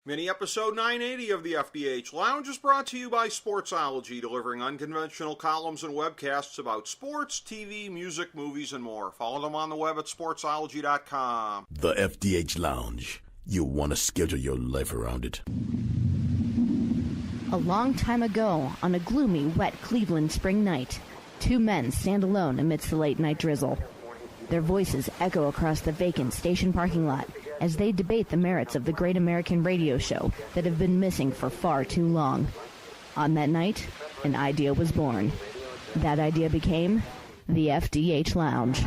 Mini episode 980 of the FDH Lounge is brought to you by Sportsology, delivering unconventional columns and webcasts about sports, TV, music, movies, and more. Follow them on the web at sportsology.com. The FDH Lounge. You'll want to schedule your life around it. A long time ago, on a gloomy, wet Cleveland spring night, two men stand alone amidst the late-night drizzle. Their voices echo across the vacant station parking lot as they debate the merits of the great American radio show that have been missing for far too long. On that night, an idea was born. That idea became the FDH Lounge.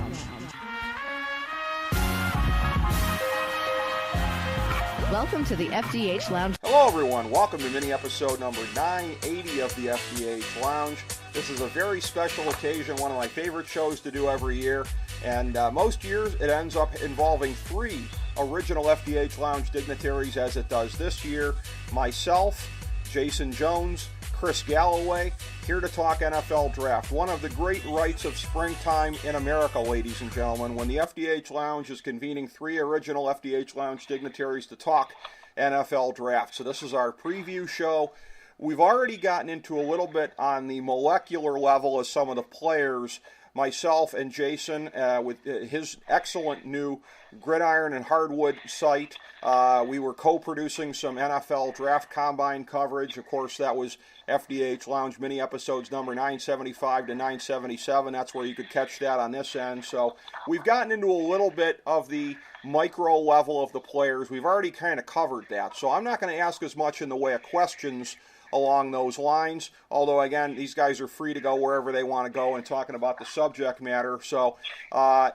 Welcome to the FDH Lounge. Hello, everyone. Welcome to mini episode number 980 of the FDH Lounge. This is a very special occasion, one of my favorite shows to do every year. And most years, it ends up involving three original FDH Lounge dignitaries, as it does this year. Myself, Jason Jones, Chris Galloway, here to talk NFL Draft. One of the great rites of springtime in America, ladies and gentlemen, when the FDH Lounge is convening three original FDH Lounge dignitaries to talk NFL Draft. So this is our preview show. We've already gotten into a little bit on the molecular level of some of the players. Myself and Jason, with his excellent new Gridiron and Hardwood site, we were co-producing some NFL Draft Combine coverage. Of course, that was FDH Lounge mini episodes number 975 to 977. That's where you could catch that on this end. So we've gotten into a little bit of the micro level of the players. We've already kind of covered that. So I'm not going to ask as much in the way of questions along those lines, although again, these guys are free to go wherever they want to go and talking about the subject matter. So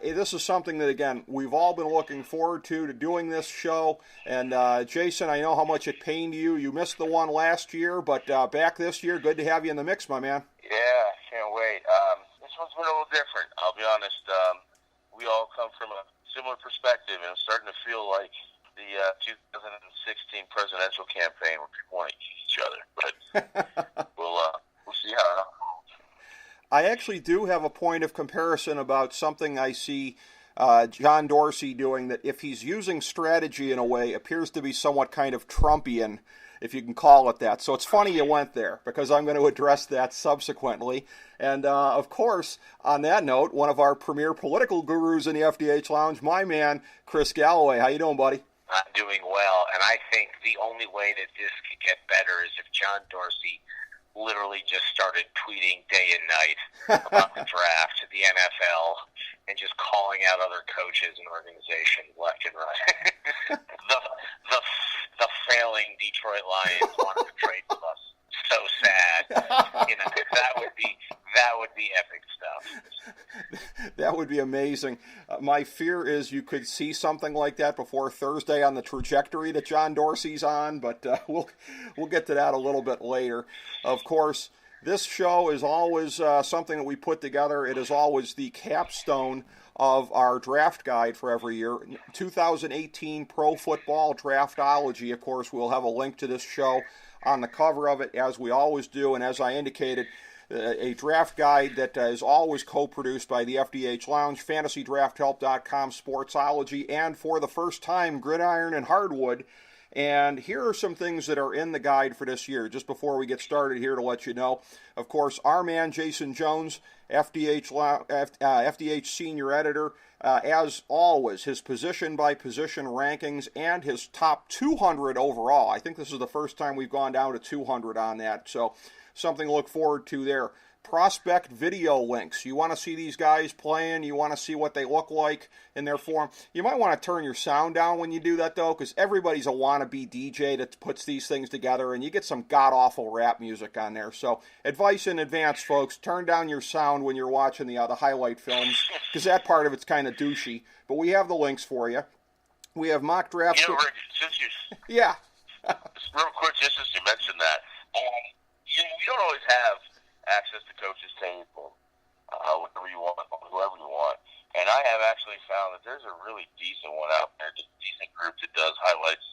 this is something that, again, we've all been looking forward to doing this show. And Jason, I know how much it pained you. You missed the one last year, but back this year, good to have you in the mix, my man. Yeah, can't wait. This one's been a little different, I'll be honest. We all come from a similar perspective, and it's starting to feel like the 2016 presidential campaign where people want to eat each other. But we'll see how. I actually do have a point of comparison about something I see John Dorsey doing that, if he's using strategy in a way, appears to be somewhat kind of Trumpian, if you can call it that. So it's funny you went there, because I'm going to address that subsequently. And, of course, on that note, one of our premier political gurus in the FDH Lounge, my man, Chris Galloway. How you doing, buddy? I'm doing well, and I think the only way that this could get better is if John Dorsey literally just started tweeting day and night about the draft, the NFL, and just calling out other coaches and organizations left and right. the failing Detroit Lions wanted to trade with us. So sad. That would be epic stuff. That would be amazing. My fear is you could see something like that before Thursday on the trajectory that John Dorsey's on, but we'll get to that a little bit later. Of course, this show is always something that we put together. It is always the capstone of our draft guide for every year. 2018 Pro Football Draftology. Of course, we'll have a link to this show on the cover of it, as we always do. And as I indicated, a draft guide that is always co-produced by the FDH Lounge, FantasyDraftHelp.com, Sportsology, and for the first time, Gridiron and Hardwood. And here are some things that are in the guide for this year. Just before we get started here to let you know, of course, our man Jason Jones, FDH Senior Editor, as always, his position-by-position rankings and his top 200 overall. I think this is the first time we've gone down to 200 on that, so something to look forward to there. Prospect video links. You want to see these guys playing. You want to see what they look like in their form. You might want to turn your sound down when you do that, though, because everybody's a wannabe DJ that puts these things together, and you get some god-awful rap music on there. So advice in advance, folks, turn down your sound when you're watching the highlight films, because that part of it's kind of douchey. But we have the links for you. We have mock drafts. You know, Rick, since you... Yeah. Real quick, just as you mentioned that, you don't always have access to coaches' tape or whatever you want, whoever you want. And I have actually found that there's a really decent one out there, just a decent group that does highlights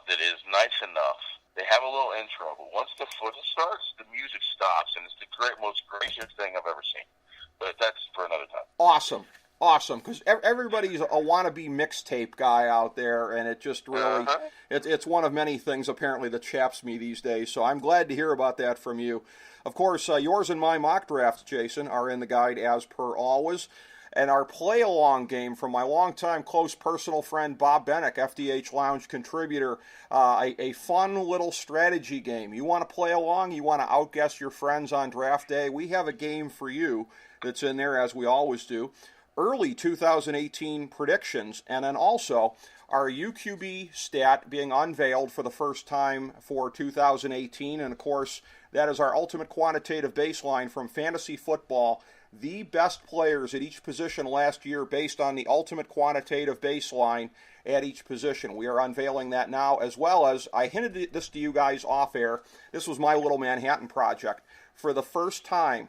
that is nice enough. They have a little intro, but once the footage starts, the music stops, and it's the most gracious thing I've ever seen. But that's for another time. Awesome. Awesome, because everybody's a wannabe mixtape guy out there, and it just really, it's one of many things apparently that chaps me these days, so I'm glad to hear about that from you. Of course, yours and my mock drafts, Jason, are in the guide as per always, and our play-along game from my longtime close personal friend Bob Bennick, FDH Lounge contributor, a fun little strategy game. You want to play along, you want to outguess your friends on draft day, we have a game for you that's in there as we always do. Early 2018 predictions, and then also our UQB stat being unveiled for the first time for 2018, and of course that is our ultimate quantitative baseline from fantasy football, the best players at each position last year based on the ultimate quantitative baseline at each position. We are unveiling that now, as well as, I hinted this to you guys off air, this was my little Manhattan project. For the first time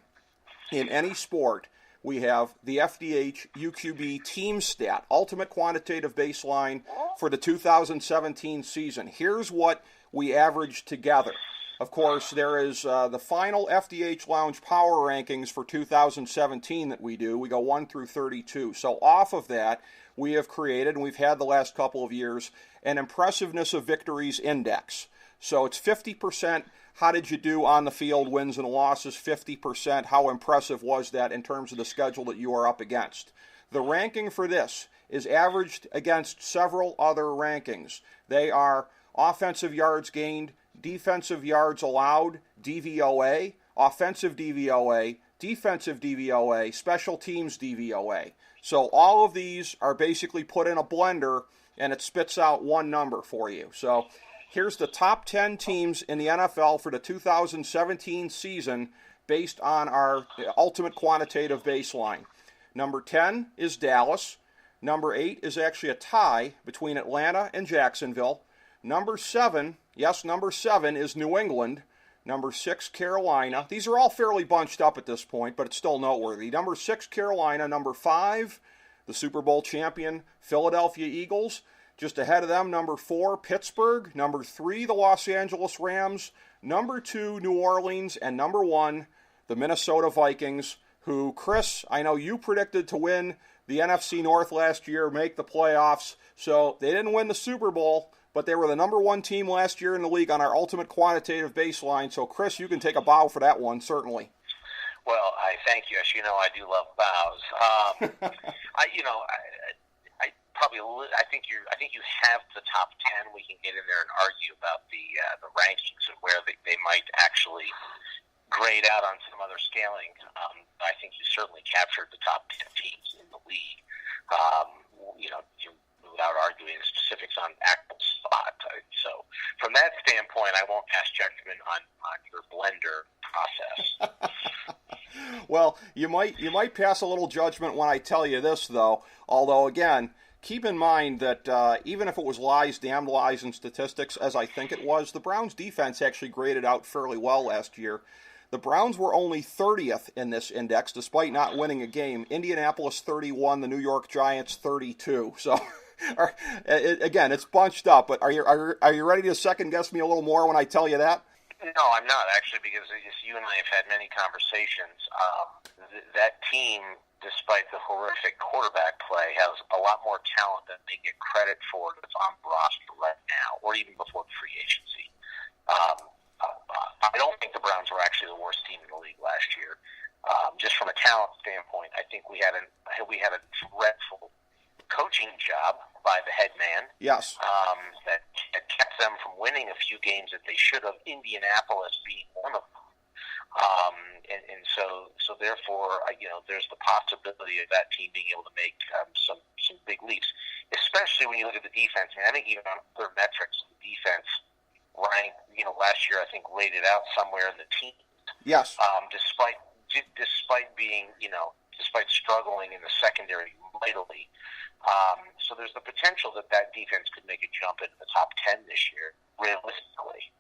in any sport, we have the FDH UQB team stat, ultimate quantitative baseline for the 2017 season. Here's what we averaged together. Of course, there is the final FDH Lounge Power Rankings for 2017 that we do. We go 1 through 32. So off of that, we have created, and we've had the last couple of years, an Impressiveness of Victories Index. So it's 50%. How did you do on the field, wins and losses, 50%. How impressive was that in terms of the schedule that you are up against? The ranking for this is averaged against several other rankings. They are offensive yards gained, defensive yards allowed, DVOA, offensive DVOA, defensive DVOA, special teams DVOA. So all of these are basically put in a blender, and it spits out one number for you. So here's the top 10 teams in the NFL for the 2017 season based on our ultimate quantitative baseline. Number 10 is Dallas. Number 8 is actually a tie between Atlanta and Jacksonville. Number 7, yes, number 7 is New England. Number 6, Carolina. These are all fairly bunched up at this point, but it's still noteworthy. Number 6, Carolina. Number 5, the Super Bowl champion Philadelphia Eagles. Just ahead of them, number 4, Pittsburgh. Number 3, the Los Angeles Rams. Number 2, New Orleans. And number 1, the Minnesota Vikings, who, Chris, I know you predicted to win the NFC North last year, make the playoffs. So they didn't win the Super Bowl, but they were the number 1 team last year in the league on our ultimate quantitative baseline. So, Chris, you can take a bow for that one, certainly. Well, I thank you. As you know, I do love bows. I think you have the top 10. We can get in there and argue about the rankings and where they might actually grade out on some other scaling. I think you certainly captured the top 10 teams in the league. Without arguing the specifics on actual spot. So from that standpoint, I won't pass judgment on your blender process. Well, you might pass a little judgment when I tell you this, though. Although, again, keep in mind that even if it was lies, damned lies, and statistics, as I think it was, the Browns' defense actually graded out fairly well last year. The Browns were only 30th in this index, despite not winning a game. Indianapolis 31, the New York Giants 32. So, again, it's bunched up. But are you ready to second guess me a little more when I tell you that? No, I'm not, actually, because you and I have had many conversations. That team, despite the horrific quarterback play, has a lot more talent than they get credit for that's on the roster right now, or even before the free agency. I don't think the Browns were actually the worst team in the league last year. Just from a talent standpoint, I think we had a dreadful coaching job by the head man. Yes. That kept them from winning a few games that they should have, Indianapolis being one of them. And so therefore, there's the possibility of that team being able to make some big leaps, especially when you look at the defense. I think even on other metrics, the defense ranked, last year I think laid it out somewhere in the teens. Yes. Despite being, despite struggling in the secondary mightily. So there's the potential that defense could make a jump into the top 10 this year, realistically.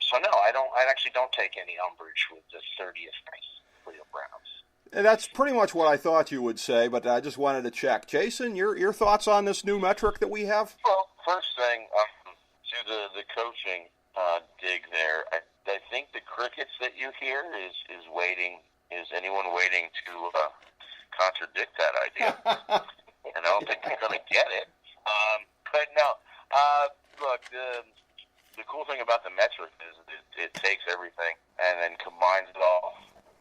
So no, I actually don't take any umbrage with the 30th ranked Cleveland Browns. That's pretty much what I thought you would say, but I just wanted to check. Jason, your thoughts on this new metric that we have? Well, first thing, to the coaching dig there, I think the crickets that you hear is anyone waiting to contradict that idea. And I don't think they're going to get it. But no, look, the cool thing about the metric is it takes everything and then combines it all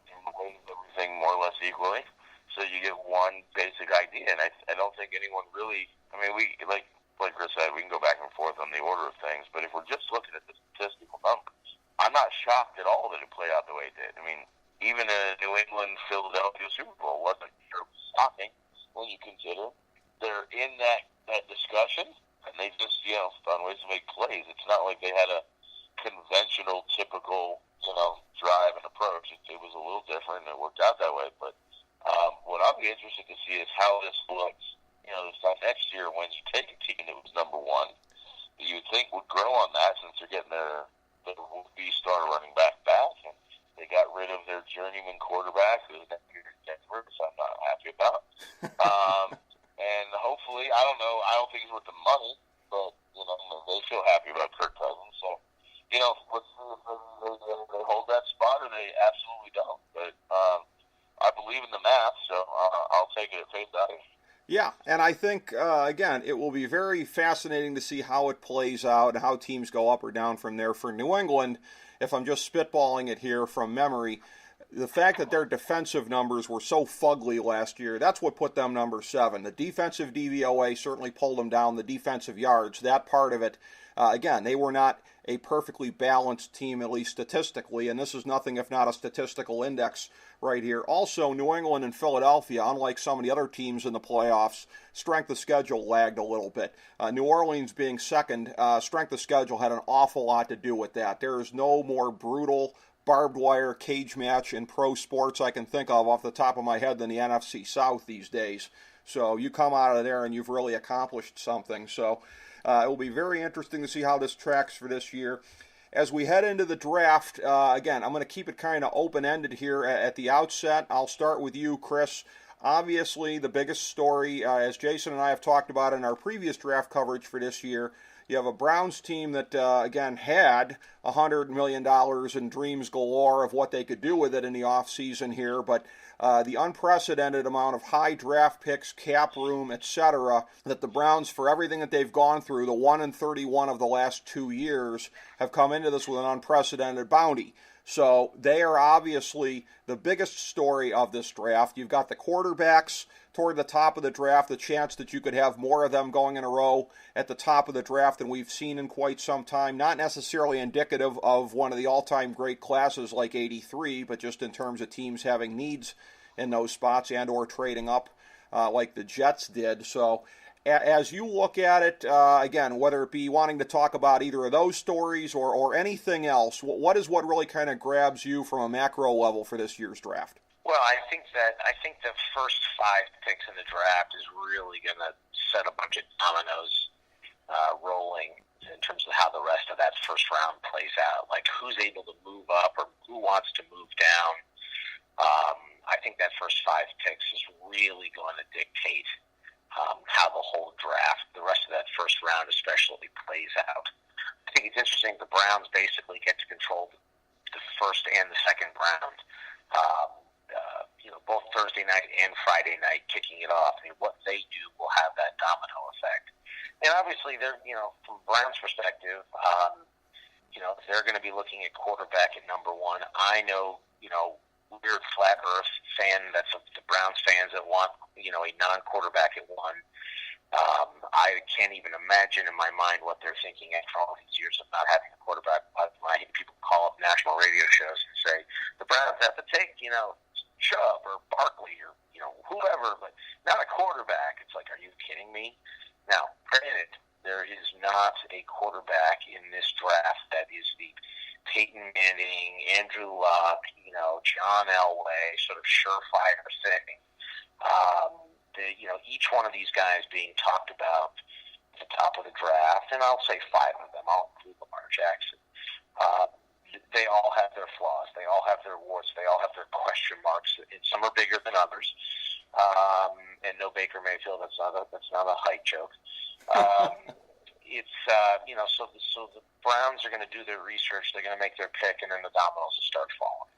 and weighs everything more or less equally. So you get one basic idea. And I don't think anyone really, I mean, we, like Chris said, we can go back and forth on the order of things, but if we're just looking at the statistical numbers, I'm not shocked at all that it played out the way it did. I mean, even a New England-Philadelphia Super Bowl wasn't terribly shocking when you consider they're in that discussion, and they just, found ways to make plays. It's not like they had a conventional, typical, drive and approach. It was a little different, and it worked out that way. But what I'll be interested to see is how this looks, this time next year when you take a team that was number one, that you would think would grow on that since they're getting their would-be star running back, and they got rid of their journeyman quarterback, who's Denver, so I'm not happy about. And hopefully, I don't know, I don't think he's worth the money, but, they feel happy about Kirk Cousins. So, let's see if they hold that spot or they absolutely don't. But I believe in the math, so I'll take it at face value. Yeah, and I think, again, it will be very fascinating to see how it plays out and how teams go up or down from there. For New England, if I'm just spitballing it here from memory, the fact that their defensive numbers were so fugly last year, that's what put them number 7. The defensive DVOA certainly pulled them down, the defensive yards, that part of it. Again, they were not a perfectly balanced team, at least statistically, and this is nothing if not a statistical index right here. Also, New England and Philadelphia, unlike some of the other teams in the playoffs, strength of schedule lagged a little bit. New Orleans being second, strength of schedule had an awful lot to do with that. There is no more brutal barbed wire cage match in pro sports I can think of off the top of my head than the NFC South these days. So you come out of there and you've really accomplished something. So it will be very interesting to see how this tracks for this year. As we head into the draft, again, I'm going to keep it kind of open-ended here at the outset. I'll start with you, Chris. Obviously, the biggest story, as Jason and I have talked about in our previous draft coverage for this year, you have a Browns team that, again, had $100 million in dreams galore of what they could do with it in the offseason here, but the unprecedented amount of high draft picks, cap room, etc., that the Browns, for everything that they've gone through, the 1-31 of the last 2 years, have come into this with an unprecedented bounty. So they are obviously the biggest story of this draft. You've got the quarterbacks toward the top of the draft, the chance that you could have more of them going in a row at the top of the draft than we've seen in quite some time. Not necessarily indicative of one of the all-time great classes like '83, but just in terms of teams having needs in those spots and or trading up like the Jets did. So as you look at it, again, whether it be wanting to talk about either of those stories or anything else, what is what really kind of grabs you from a macro level for this year's draft? Well, I think the first 5 picks in the draft is really going to set a bunch of dominoes rolling in terms of how the rest of that first round plays out. Like who's able to move up or who wants to move down. I think that first 5 picks is really going to dictate how the whole draft, the rest of that first round especially, plays out. I think it's interesting the Browns basically get to control the first and the second round. Both Thursday night and Friday night kicking it off. I mean, what they do will have that domino effect. And obviously, they're, from Browns' perspective, if they're going to be looking at quarterback at number 1, I know, weird flat earth fan, that's the Browns fans that want, a non-quarterback at 1. I can't even imagine in my mind what they're thinking after all these years of not having a quarterback. I hear people call up national radio shows and say, the Browns have to take, Chubb or Barkley or, whoever, but not a quarterback. It's like, are you kidding me? Now, granted, there is not a quarterback in this draft that is the Peyton Manning, Andrew Luck, John Elway, sort of surefire thing. Each one of these guys being talked about at the top of the draft, and I'll say 5 of them. I'll include Lamar Jackson. They all have their flaws. They all have their warts. They all have their question marks. And some are bigger than others. And no Baker Mayfield. That's not a height joke. So Browns are going to do their research, they're going to make their pick, and then the dominoes will start falling.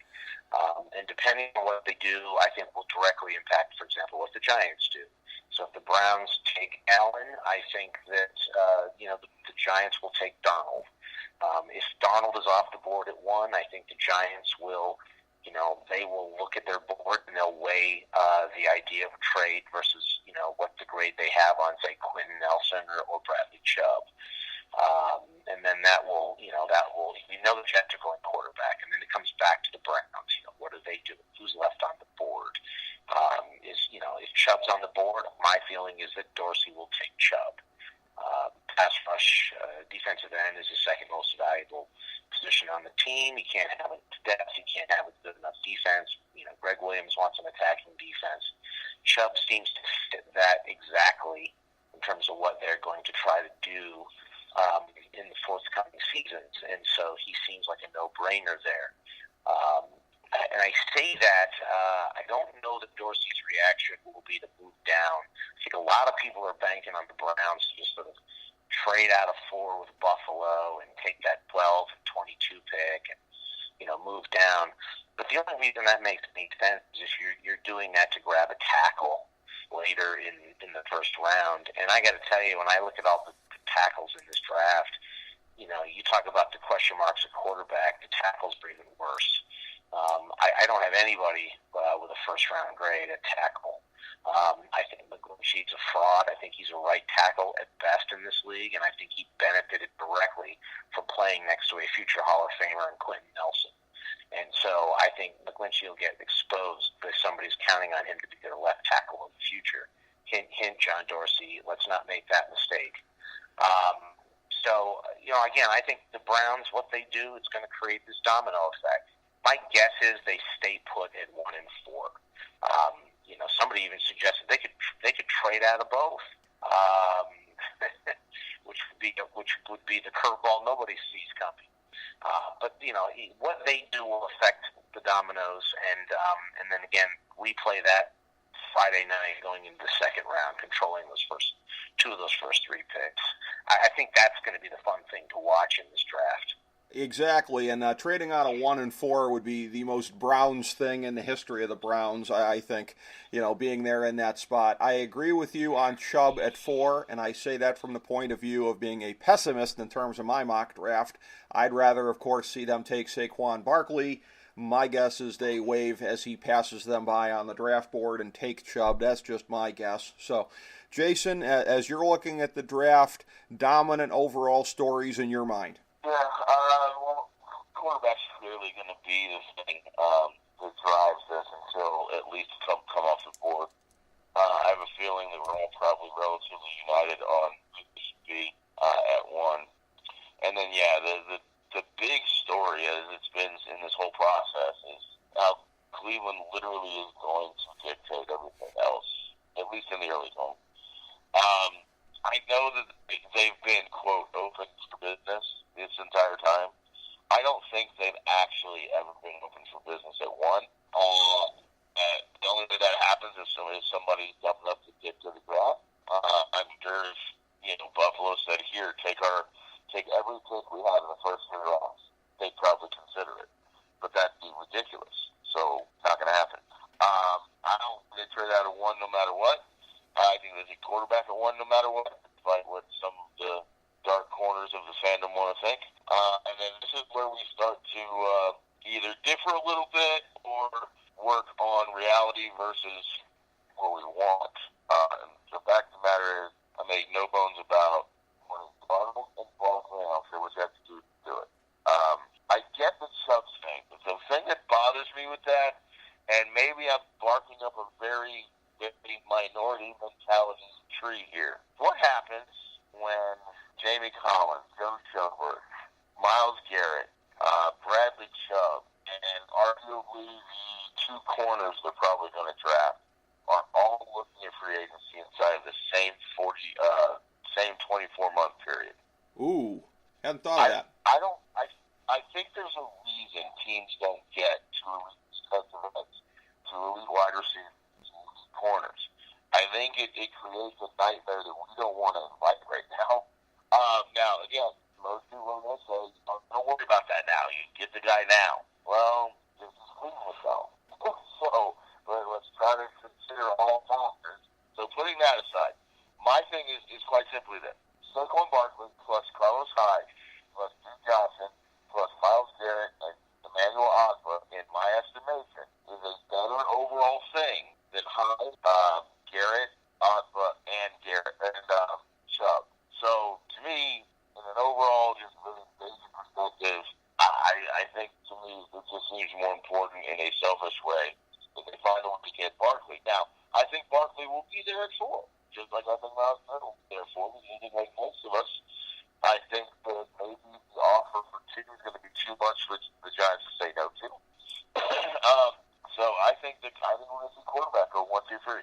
And depending on what they do, I think will directly impact, for example, what the Giants do. So if the Browns take Allen, I think that the Giants will take Darnold. If Darnold is off the board at 1, I think the Giants will, they will look at their board and they'll weigh the idea of a trade versus, what the grade they have on, say, Quentin Nelson or Bradley Chubb. And then that will, the Jets are going quarterback, and then it comes back to the Browns. What do they do? Who's left on the board? If Chubb's on the board, my feeling is that Dorsey will take Chubb. Pass rush, defensive end is the second most valuable position on the team. You can't have it to depth. You can't have it good enough defense. Greg Williams wants an attacking defense. Chubb seems to fit that exactly in terms of what they're going to try to do in the forthcoming seasons, and so he seems like a no-brainer there. And I say that I don't know that Dorsey's reaction will be to move down. I think a lot of people are banking on the Browns to just sort of trade out of 4 with Buffalo and take that 12 and 22 pick and move down. But the only reason that makes any sense is if you're doing that to grab a tackle later in the first round. And I got to tell you, when I look at all the tackles in this draft, you talk about the question marks at quarterback, the tackles are even worse. I don't have anybody with a first-round grade at tackle. I think McGlinchey's a fraud. I think he's a right tackle at best in this league, and I think he benefited directly from playing next to a future Hall of Famer in Quentin Nelson. And so I think McGlinchey will get exposed because somebody's counting on him to be their left tackle in the future. Hint, hint, John Dorsey, let's not make that mistake. Again, I think the Browns, what they do, it's going to create this domino effect. My guess is they stay put at 1 and 4. Somebody even suggested they could trade out of both, which would be the curveball nobody sees coming. But what they do will affect the dominoes, and then again replay that Friday night going into the second round, controlling those first 2 of those first 3 picks. I think that's going to be the fun thing to watch in this draft. Exactly, and trading out of 1 and 4 would be the most Browns thing in the history of the Browns, I think, being there in that spot. I agree with you on Chubb at 4, and I say that from the point of view of being a pessimist in terms of my mock draft. I'd rather, of course, see them take Saquon Barkley. My guess is they waive as he passes them by on the draft board and take Chubb. That's just my guess. So, Jason, as you're looking at the draft, dominant overall stories in your mind? Yeah, quarterback's clearly going to be the thing that drives this until at least come off the board. I have a feeling that we're all probably relatively united on who should be at 1. And then, the big story, as it's been in this whole process, is how Cleveland literally is going to dictate everything else, at least in the early going. I know that they've been, quote, open for business this entire time. I don't think they've actually ever been open for business at 1. The only way that happens is somebody's dumb enough to get to the draft. I'm sure if Buffalo said, "Here, take every pick we have in the first 3 rounds," they'd probably consider it. But that'd be ridiculous. So not going to happen. I don't think they trade out of 1 no matter what. I think they take quarterback at 1 no matter what, despite what some of the dark corners of the fandom want to think. And then this is where we start to either differ a little bit or work on reality versus what we want. The fact of the matter is, I make no bones about wanting Darnold and Barkley. I don't care what you have to do it. I get the Chubb thing, but the thing that bothers me with that, and maybe I'm barking up a very minority mentality tree here. What happens when Jamie Collins, Joe Schobert, Myles Garrett, Bradley Chubb, and arguably the 2 corners they're probably going to draft are all looking at free agency inside of the same 24-month period? Ooh, hadn't thought of that. I think there's a reason teams don't get to elite defensive ends, to elite wide receivers, to elite corners. I think it creates a nightmare that we don't want to invite right now. Now, again, most people are going to say, don't worry about that now. You get the guy now. Well, this is Cleveland, though. So let's try to consider all factors. So putting that aside, my thing is quite simply this. Saquon Barkley plus Carlos Hyde plus Duke Johnson plus Myles Garrett and Emmanuel Ogbah, in my estimation, is a better overall thing than Hyde, Garrett, Ogbah, and Chubb. So to me, in an overall, just really basic perspective, I think to me it just seems more important in a selfish way that they find a way to get Barkley. Now, I think Barkley will be there at 4, just like I think Myles Garrett will be there at 4. He's eating like most of us. I think that maybe the offer for 2 is going to be too much for the Giants to say no to. So I think we're going to see quarterback go 1, 2, 3.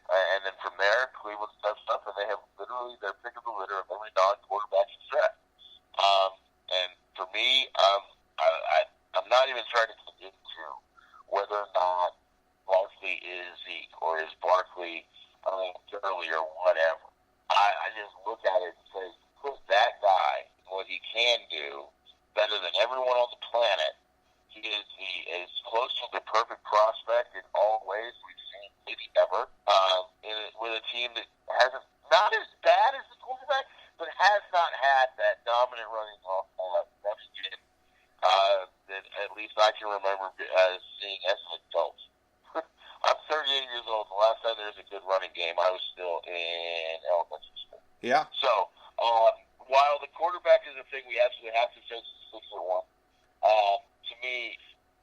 And then from there, Cleveland steps up, and they have literally their pick of the litter of every non-quarterback in the draft. And for me, I'm not even trying to get into whether or not Barkley is Zeke or is Barkley Gurley or whatever. I just look at it and say, put that guy, what he can do, better than everyone on the planet. He is close to the perfect prospect in all ways we've seen maybe ever. With a team that hasn't, not as bad as the quarterback, but has not had that dominant running game that at least I can remember seeing as an adult. I'm 38 years old. The last time there was a good running game, I was still in elementary school. Yeah. So, while the quarterback is a thing we absolutely have to face at 6-1, to me,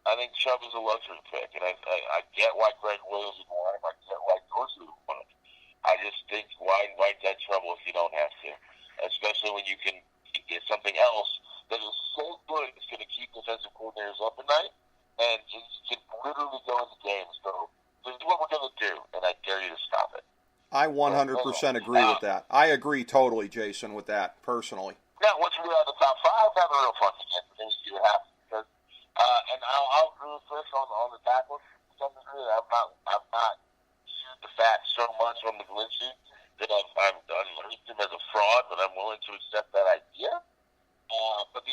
I think Chubb is a luxury pick, and I get why Greg Williams would want him. I get why Dorsey would want him. I just think, why invite that trouble if you don't have to? Especially when you can get something else that is so good it's going to keep defensive coordinators up at night, and you can literally go into games. So this is what we're going to do, and I dare you to stop it. I 100% agree with that. I agree totally, Jason, with that, personally. Now, once we get out of the top 5, have a real fun again, and then we see what happens. Because, and I'll agree with Chris on the tackles. To some degree, I've not chewed the fat so much on McGlinchey that I've unleashed him as a fraud, but I'm willing to accept that idea. But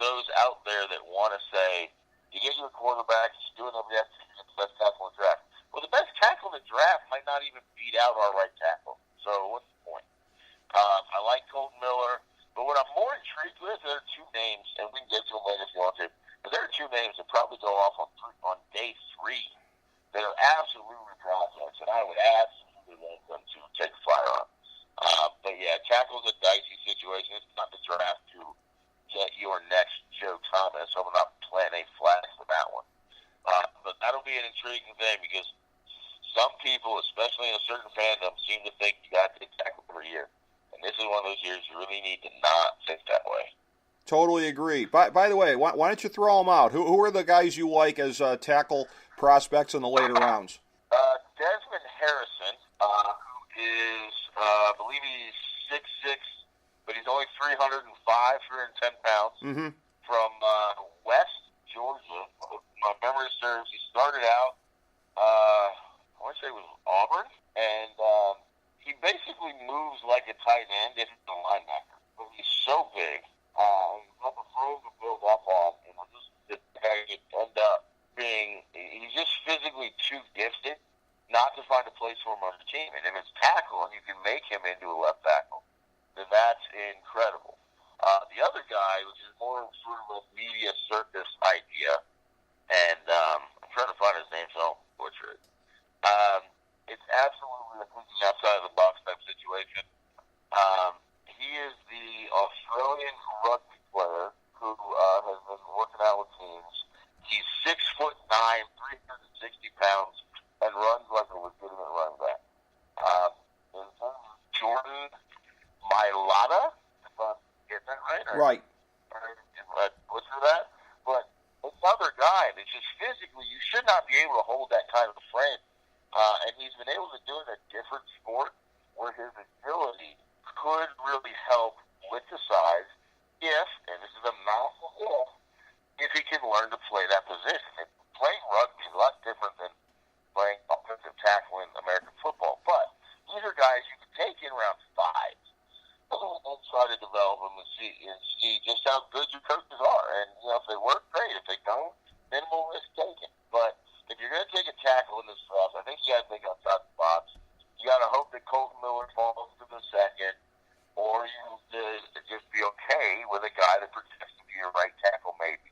those out there that want to say, you get your quarterback, you do whatever you have to do to get the best tackle in the draft. Well, the best tackle in the draft might not even beat out our right tackle. So what's the point? I like Colton Miller, but what I'm more intrigued with, there are 2 names, and we can get to them later if you want to, but there are 2 names that probably go off on day 3 that are absolutely prospects, and I would absolutely love them to take a flyer on. But yeah, tackle's a dicey situation. It's not the draft to get your next Joe Thomas, so I'm not planting flags for that one. But that'll be an intriguing thing because some people, especially in a certain fandom, seem to think you got to take tackle every year. And this is one of those years you really need to not think that way. Totally agree. By the way, why don't you throw them out? Who are the guys you like as tackle prospects in the later rounds? Desmond Harrison, who is, I believe he's 6'6", but he's only 305, 310 pounds, from West Georgia. My memory serves, he started out, I want to say it was Auburn, and he basically moves like a tight end if he's a linebacker. But he's so big, he's not the frame to build up on, and the guy gets end up being, he's just physically too gifted not to find a place for him on the team. And if it's tackle and you can make him into a left tackle, then that's incredible. The other guy, which is more sort of a media circus idea, and I'm trying to find his name, so I'll butcher it. It's absolutely a thinking outside of the box type situation. He is the Australian rugby player who has been working out with teams. He's 6'9", 360 pounds, and runs like a legitimate running back. Jordan Mailata, if I'm getting that right. Right. What's that? But another guy that's just physically, you should not be able to hold that kind of frame. And he's been able to do it in a different sport where his agility could really help with the size if, and this is a massive if he can learn to play that position. And playing rugby is a lot different than playing offensive tackle in American football. But these are guys you can take in round 5 and try to develop them just how good your coaches are. And, if they work, great. If they don't, minimal risk taken. But if you're going to take a tackle in this draft, I think you got to think outside the box. You got to hope that Colton Miller falls to the second, or you just be okay with a guy that protects to be your right tackle, maybe,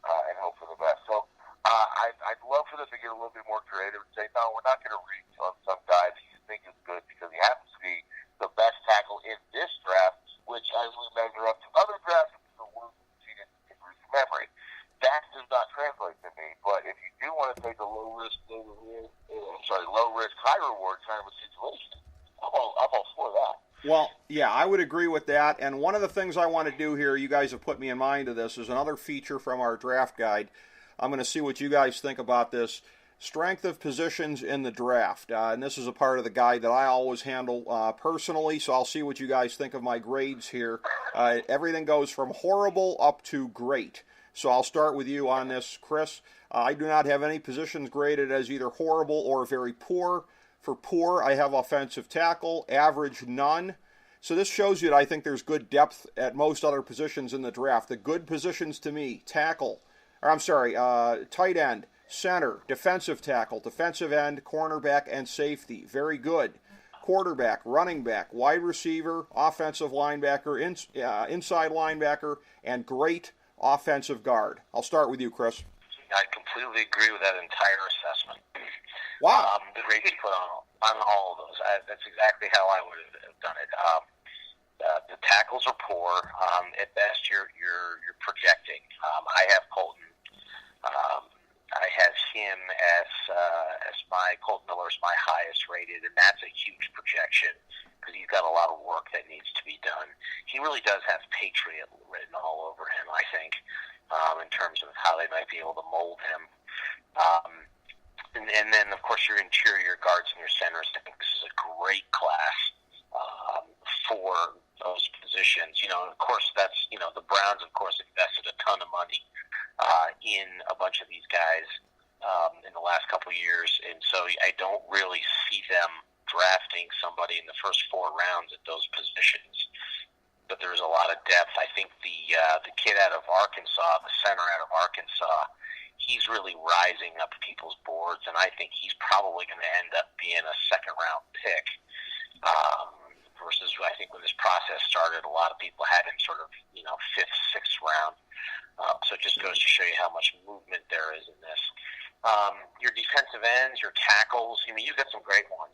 and hope for the best. So I'd love for them to get a little bit more creative and say, no, we're not going to reach on some guy that you think is good because he happens to be the best tackle in this draft, which, as we measure up to other drafts, is the worst we've seen in recent memory. That does not translate to me. But if you do want to take a low risk, high reward kind of a situation, I'm all for that. Well, yeah, I would agree with that. And one of the things I want to do here, you guys have put me in mind of this, is another feature from our draft guide. I'm going to see what you guys think about this. Strength of positions in the draft. And this is a part of the guide that I always handle personally, so I'll see what you guys think of my grades here. Everything goes from horrible up to great. So I'll start with you on this, Chris. I do not have any positions graded as either horrible or very poor. For poor, I have offensive tackle, average, none. So this shows you that I think there's good depth at most other positions in the draft. The good positions to me, tight end, center, defensive tackle, defensive end, cornerback, and safety. Very good. Quarterback, running back, wide receiver, offensive linebacker, inside linebacker, and great offensive guard. I'll start with you, Chris. I completely agree with that entire assessment. Wow. The grades you put on all of those. That's exactly how I would have done it. The tackles are poor. At best, you're projecting. I have Colton. I have him as my Colton Miller is my highest rated, and that's a huge projection because he's got a lot of work that needs to be done. He really does have Patriot written all over him, I think, in terms of how they might be able to mold him. And then, of course, your interior guards and your centers. I think this is a great class for those positions. Of course, that's, the Browns, of course, invested a ton of money in a bunch of these guys in the last couple of years. And so I don't really see them drafting somebody in the first 4 rounds at those positions. But there's a lot of depth. I think the kid out of Arkansas, the center out of Arkansas, he's really rising up people's boards, and I think he's probably going to end up being a second-round pick. Versus, I think when this process started, a lot of people had him sort of, 5th, 6th round. So it just goes to show you how much movement there is in this. Your defensive ends, your tackles, you've got some great ones.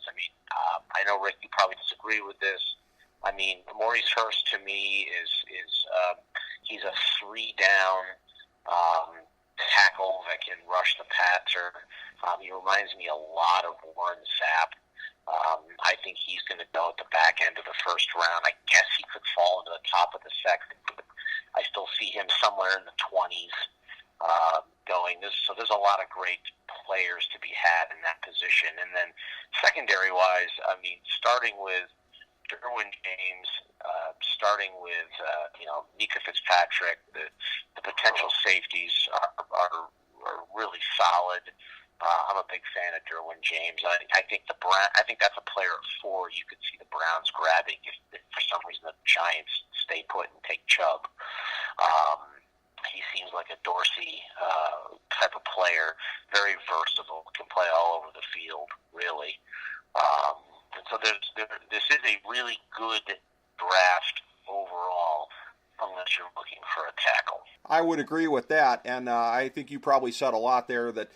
I know, Rick, you probably disagree with this. Maurice Hurst to me is he's a 3-down tackle that can rush the passer. He reminds me a lot of Warren Sapp. I think he's going to go at the back end of the first round. I guess he could fall into the top of the second. I still see him somewhere in the 20s going. So there's a lot of great players to be had in that position. And then secondary-wise, starting with Derwin James, starting with Mika Fitzpatrick, the potential safeties are really solid. I'm a big fan of Derwin James. I think that's a player at 4 you could see the Browns grabbing if for some reason the Giants stay put and take Chubb. He seems like a Dorsey type of player, very versatile, can play all over the field, really. And so this is a really good draft overall, unless you're looking for a tackle. I would agree with that, and I think you probably said a lot there that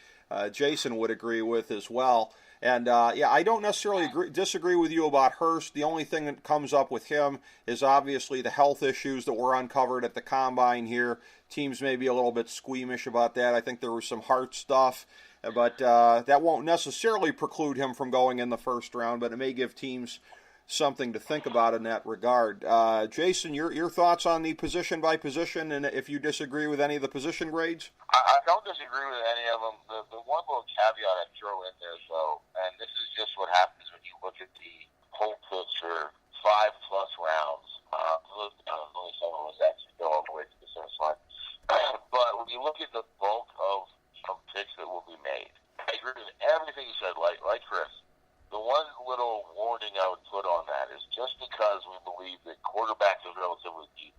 Jason would agree with as well. And, I don't necessarily disagree with you about Hurst. The only thing that comes up with him is obviously the health issues that were uncovered at the Combine here. Teams may be a little bit squeamish about that. I think there was some heart stuff, but that won't necessarily preclude him from going in the first round, but it may give teams something to think about in that regard. Jason, your thoughts on the position by position, and if you disagree with any of the position grades? I don't disagree with any of them. The one little caveat I'd throw in there, though, and this is just what happens when you look at the whole picture, 5+ rounds. Only someone was actually go all the way to the finish line. But when you look at the bulk of picks that will be made, I agree with everything you said, like Chris. The one little warning I would put on that is just because we believe that quarterback is relatively deep,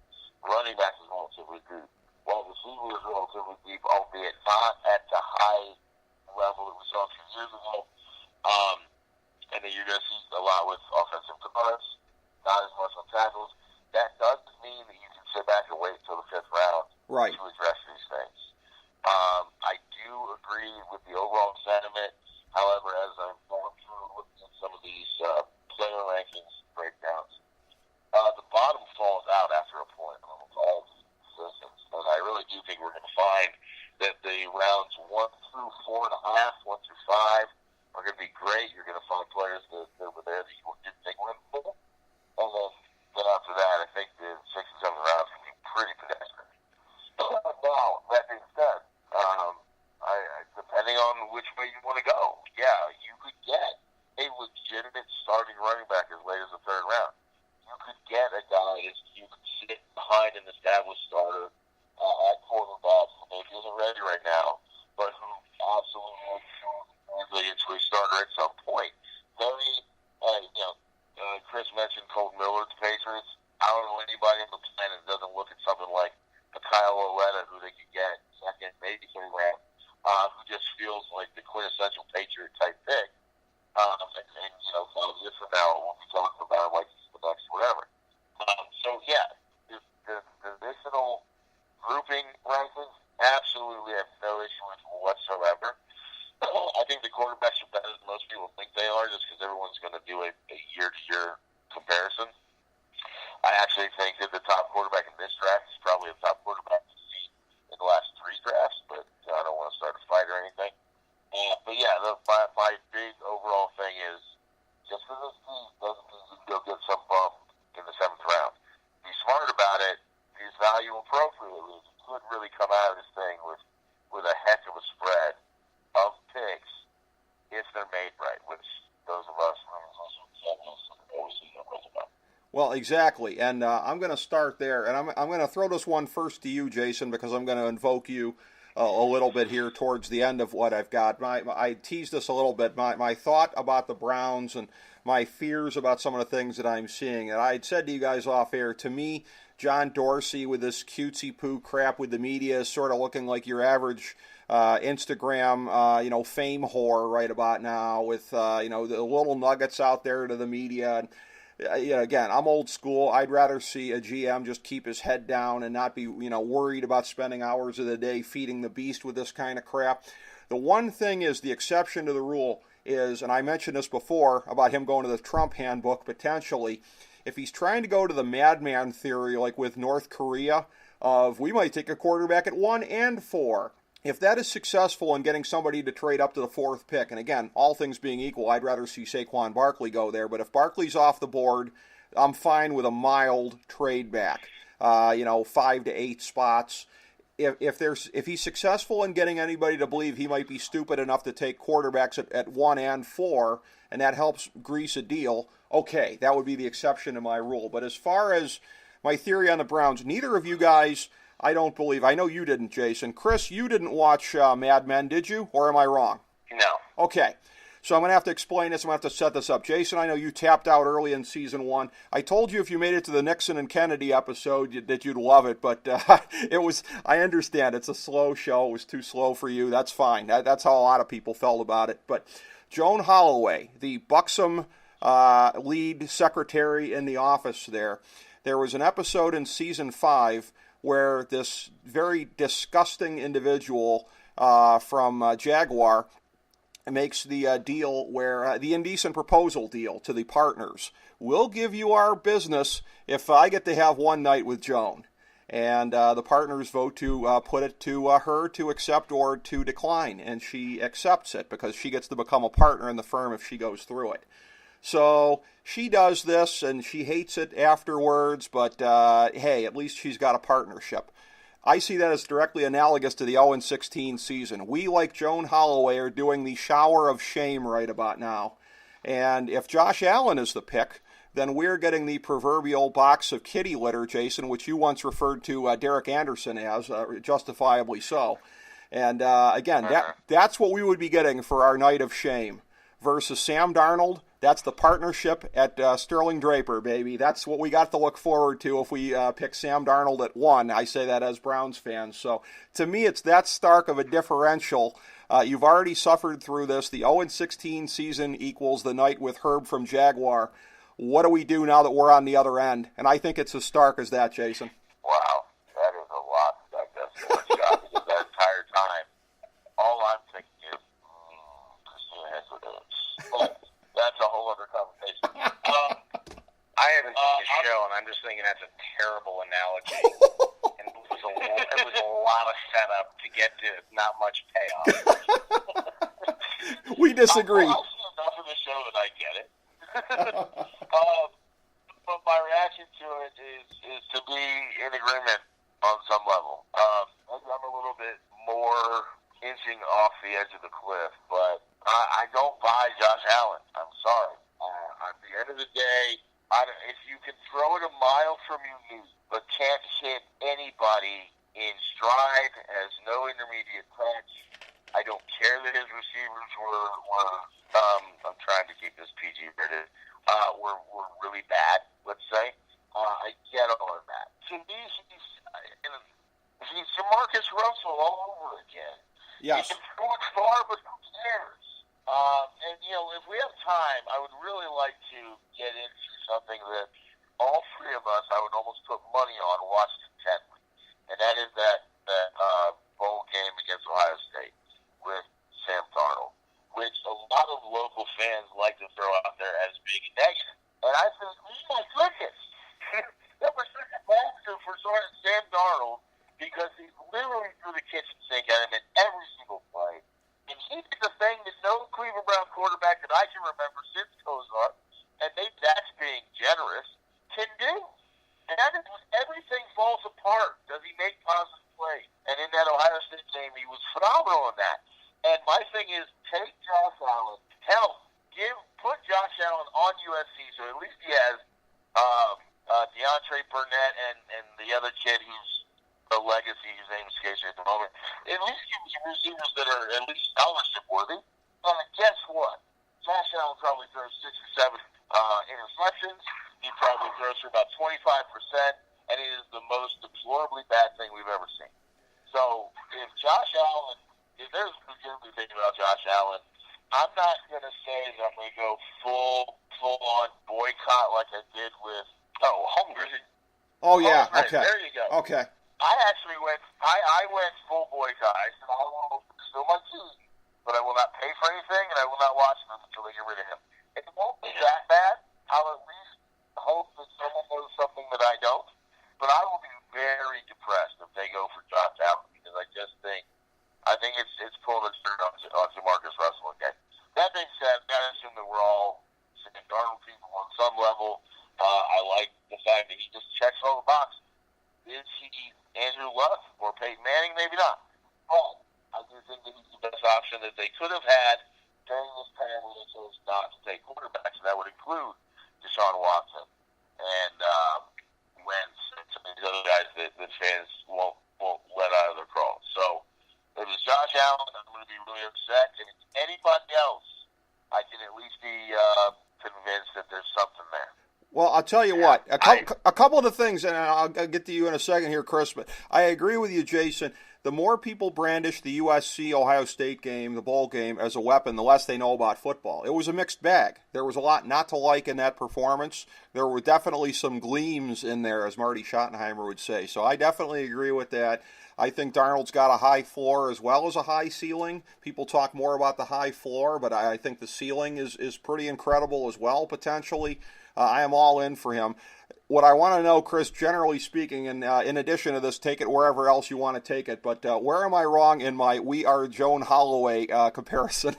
running back is a little relatively deep. Wide receiver is relatively deep, albeit not at the high level that we saw a few years ago. And then you're going to see a lot with offensive guards, not as much on tackles. That doesn't mean that you can sit back and wait until the 5th round to address these things. I do agree with the overall sentiment. However, as I'm going through looking at some of these player rankings breakdowns, the bottom falls out after a point on all systems. And I really do think we're going to find that the rounds 1 through 4.5, 1 through 5, are going to be great. You're going to find players that were there that you didn't think were in the pool. And then after that, I think the 6th and 7th rounds can be pretty pedestrian. Now, that being said, depending on which way you want to go, you could get a legitimate starting running back as late as the 3rd round. You could get a guy that you could sit behind an established starter at quarterback who maybe isn't ready right now, but who absolutely into a starter at some point. Chris mentioned Colton Miller, the Patriots. I don't know anybody on the planet that doesn't look at something like a Kyle Oleta, who they could get 2nd, maybe 3rd round, who just feels like the quintessential Patriot type pick. And 5 years from now, we'll be talking about him like he's the next whatever. The traditional grouping rankings, absolutely have no issue with whatsoever. I think the quarterbacks are better than most people think they are, just because everyone's going to do a year-to-year comparison. I actually think that the top quarterback in this draft is probably the top quarterback we've seen in the last 3 drafts, but I don't want to start a fight or anything. My big overall thing is, just because this team doesn't mean you can go get some bum in the 7th round. Be smart about it. Use value appropriately. You could really come out of this thing with a heck of a spread of picks if they're made right, which those of us always see about. Well, exactly, and I'm going to start there, and I'm going to throw this one first to you, Jason, because I'm going to invoke you a little bit here towards the end of what I've got. I teased this a little bit. My thought about the Browns and my fears about some of the things that I'm seeing. And I had said to you guys off air, to me, John Dorsey with this cutesy-poo crap with the media is sort of looking like your average Instagram, fame whore right about now with, the little nuggets out there to the media. And, again, I'm old school. I'd rather see a GM just keep his head down and not be, worried about spending hours of the day feeding the beast with this kind of crap. The one thing is, the exception to the rule is, and I mentioned this before about him going to the Trump handbook potentially, if he's trying to go to the madman theory like with North Korea of we might take a quarterback at 1 and 4. If that is successful in getting somebody to trade up to the 4th pick, and again, all things being equal, I'd rather see Saquon Barkley go there, but if Barkley's off the board, I'm fine with a mild trade back, 5 to 8 spots. If he's successful in getting anybody to believe he might be stupid enough to take quarterbacks at 1 and 4, and that helps grease a deal, okay, that would be the exception to my rule. But as far as my theory on the Browns, neither of you guys, I don't believe. I know you didn't, Jason. Chris, you didn't watch Mad Men, did you? Or am I wrong? No. Okay. So I'm going to have to explain this. I'm going to have to set this up. Jason, I know you tapped out early in season 1. I told you if you made it to the Nixon and Kennedy episode that you'd love it, but I understand. It's a slow show. It was too slow for you. That's fine. That's how a lot of people felt about it. But Joan Holloway, the buxom lead secretary in the office there was an episode in season 5 where this very disgusting individual from Jaguar makes the deal where the indecent proposal deal to the partners. We'll give you our business if I get to have one night with Joan. And the partners vote to put it to her to accept or to decline. And she accepts it because she gets to become a partner in the firm if she goes through it. So she does this, and she hates it afterwards, but hey, at least she's got a partnership. I see that as directly analogous to the 0-16 season. We, like Joan Holloway, are doing the shower of shame right about now. And if Josh Allen is the pick, then we're getting the proverbial box of kitty litter, Jason, which you once referred to Derek Anderson as, justifiably so. And again, that's what we would be getting for our night of shame versus Sam Darnold That's the partnership at Sterling Draper, baby. That's what we got to look forward to if we pick Sam Darnold at 1. I say that as Browns fans. So to me, it's that stark of a differential. You've already suffered through this. The 0-16 season equals the night with Herb from Jaguar. What do we do now that we're on the other end? And I think it's as stark as that, Jason. Wow, that is a lot to digest in one shot, because that entire time, all I'm thinking is, Christina has the dance. But that's a whole other conversation. I haven't seen the show, and I'm just thinking that's a terrible analogy. And it was a lot of setup to get to not much payoff. We disagree. I've seen enough of the show that I get it. But my reaction to it is to be in agreement on some level. I'm a little bit more inching off the edge of the cliff, but I don't buy Josh Allen. I'm sorry. At the end of the day, if you can throw it a mile from your knee, but can't hit anybody in stride, has no intermediate touch, I don't care that his receivers were I'm trying to keep this PG rated, were really bad, let's say. I get all of that. To me, he's Jamarcus Russell all over again. Yes. He can throw it far, but who cares? And, if we have time, I would really like to get into something that all three of us, I would almost put money on, watched intently. And that is that bowl game against Ohio State with Sam Darnold, which a lot of local fans like to throw out there as being negative. And I think, oh my goodness, that was such a positive for Sam Darnold, because he literally threw the kitchen sink at him in every single play. And he did the thing that no Cleveland Brown quarterback that I can remember since Kozar, and maybe that's being generous, can do. And that is when everything falls apart. Does he make positive plays? And in that Ohio State game, he was phenomenal in that. And my thing is, take Josh Allen. Hell, put Josh Allen on USC, so at least he has DeAndre Burnett and the other kid who's a legacy, his name escapes me at the moment. At least give me receivers that are at least scholarship worthy. And guess what? Josh Allen probably throws 6 or 7 interceptions. He probably throws for about 25%, and it is the most deplorably bad thing we've ever seen. So if there's a legitimate thing about Josh Allen, I'm not going to say that I'm going to go full-on boycott like I did with Holmgren. Oh, yeah. Holmgren, Okay. there you go. Okay. I actually went full boycott. I said, I will still my team, but I will not pay for anything, and I will not watch them until they get rid of him. It won't be that bad. I'll at least hope that someone knows something that I don't, but I will be very depressed if they go for Josh Allen, because I think it's pulling the trigger on Jamarcus Russell again. That being said, I assume that we're all Sam Darnold people on some level. I like the fact that he just checks all the boxes. Is he Andrew Luck or Peyton Manning? Maybe not. But I do think that he's the best option that they could have had during this time when they chose not to take quarterbacks, and that would include Deshaun Watson and Wentz and some of these other guys that fans won't let out of their crawl. So if it's Josh Allen, I'm going to be really upset. If it's anybody else, I can at least be convinced that there's something there. Well, I'll tell you what, a couple of the things, and I'll get to you in a second here, Chris, but I agree with you, Jason. The more people brandish the USC-Ohio State game, the bowl game, as a weapon, the less they know about football. It was a mixed bag. There was a lot not to like in that performance. There were definitely some gleams in there, as Marty Schottenheimer would say. So I definitely agree with that. I think Darnold's got a high floor as well as a high ceiling. People talk more about the high floor, but I think the ceiling is pretty incredible as well, potentially. I am all in for him. What I want to know, Chris, generally speaking, and in addition to this, take it wherever else you want to take it, but where am I wrong in my We Are Joan Holloway comparison?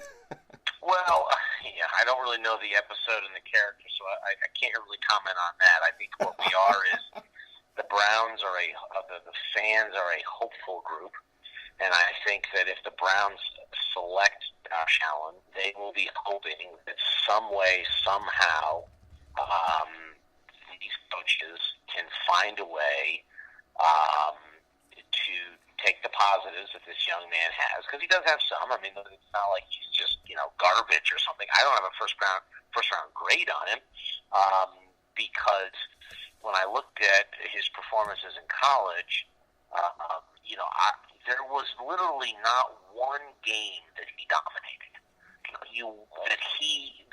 Well, yeah, I don't really know the episode and the character, so I can't really comment on that. I think what we are is the Browns are the fans are a hopeful group, and I think that if the Browns select Josh Allen, they will be hoping that some way, somehow, these coaches can find a way to take the positives weaknesses that this young man has, because he does have some. I mean, it's not like he's just, garbage or something. I don't have a first round grade on him, because when I looked at his performances in college, there was literally not one game that he dominated.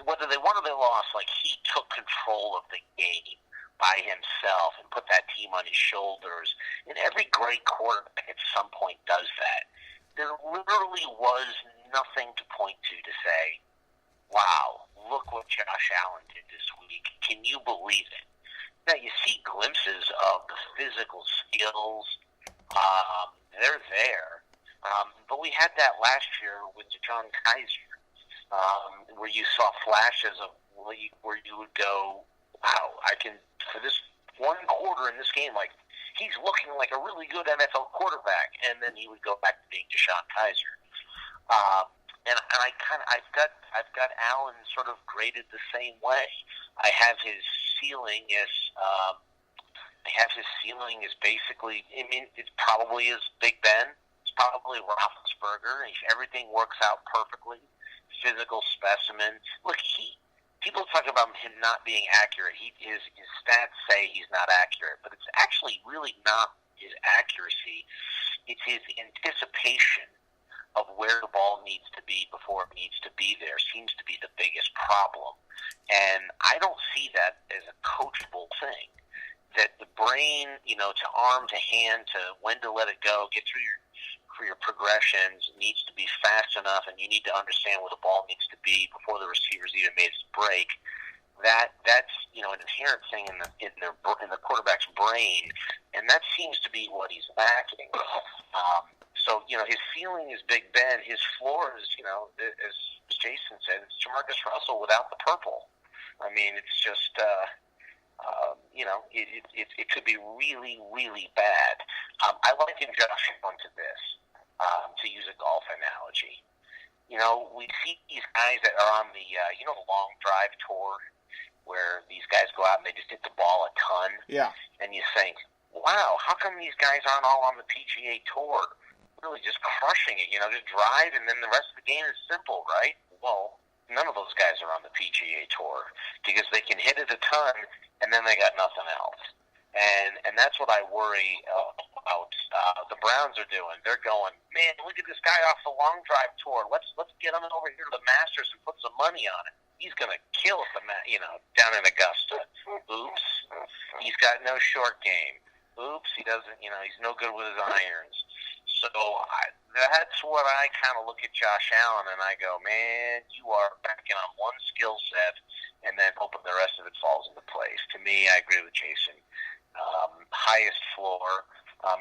Whether they won or they lost, like, he took control of the game by himself and put that team on his shoulders. And every great quarterback at some point does that. There literally was nothing to point to say, wow, look what Josh Allen did this week. Can you believe it? Now, you see glimpses of the physical skills. They're there. But we had that last year with John Kaiser, where you saw flashes of where you would go, wow, for this one quarter in this game, like, he's looking like a really good NFL quarterback, and then he would go back to being Deshaun Kaiser. I've got Allen sort of graded the same way. I have his ceiling as basically, it's probably as Big Ben. It's probably Roethlisberger. If everything works out perfectly, physical specimen. Look, people talk about him not being accurate. His stats say he's not accurate, but it's actually really not his accuracy. It's his anticipation of where the ball needs to be before it needs to be there seems to be the biggest problem. And I don't see that as a coachable thing. That the brain, to arm, to hand, to when to let it go, get through your progressions, needs to be fast enough, and you need to understand where the ball needs to be before the receiver's even made his break. That's an inherent thing in the quarterback's brain, and that seems to be what he's lacking. So his ceiling is Big Ben. His floor is, as Jason said, it's Jamarcus Russell without the purple. I mean, it's just. It could be really, really bad. I liken Josh Allen to this, to use a golf analogy. We see these guys that are on the, the long drive tour, where these guys go out and they just hit the ball a ton. Yeah. And you think, wow, how come these guys aren't all on the PGA Tour? Really just crushing it, just drive, and then the rest of the game is simple, right? Well, none of those guys are on the PGA Tour because they can hit it a ton, and then they got nothing else. And that's what I worry about. The Browns are doing. They're going, man, look at this guy off the long drive tour. Let's get him over here to the Masters and put some money on it. He's going to kill us, down in Augusta. Oops. He's got no short game. Oops. He doesn't. He's no good with his irons. So that's what I kind of look at Josh Allen, and I go, man, you are banking on one skill set and then hoping the rest of it falls into place. To me, I agree with Jason. Highest floor,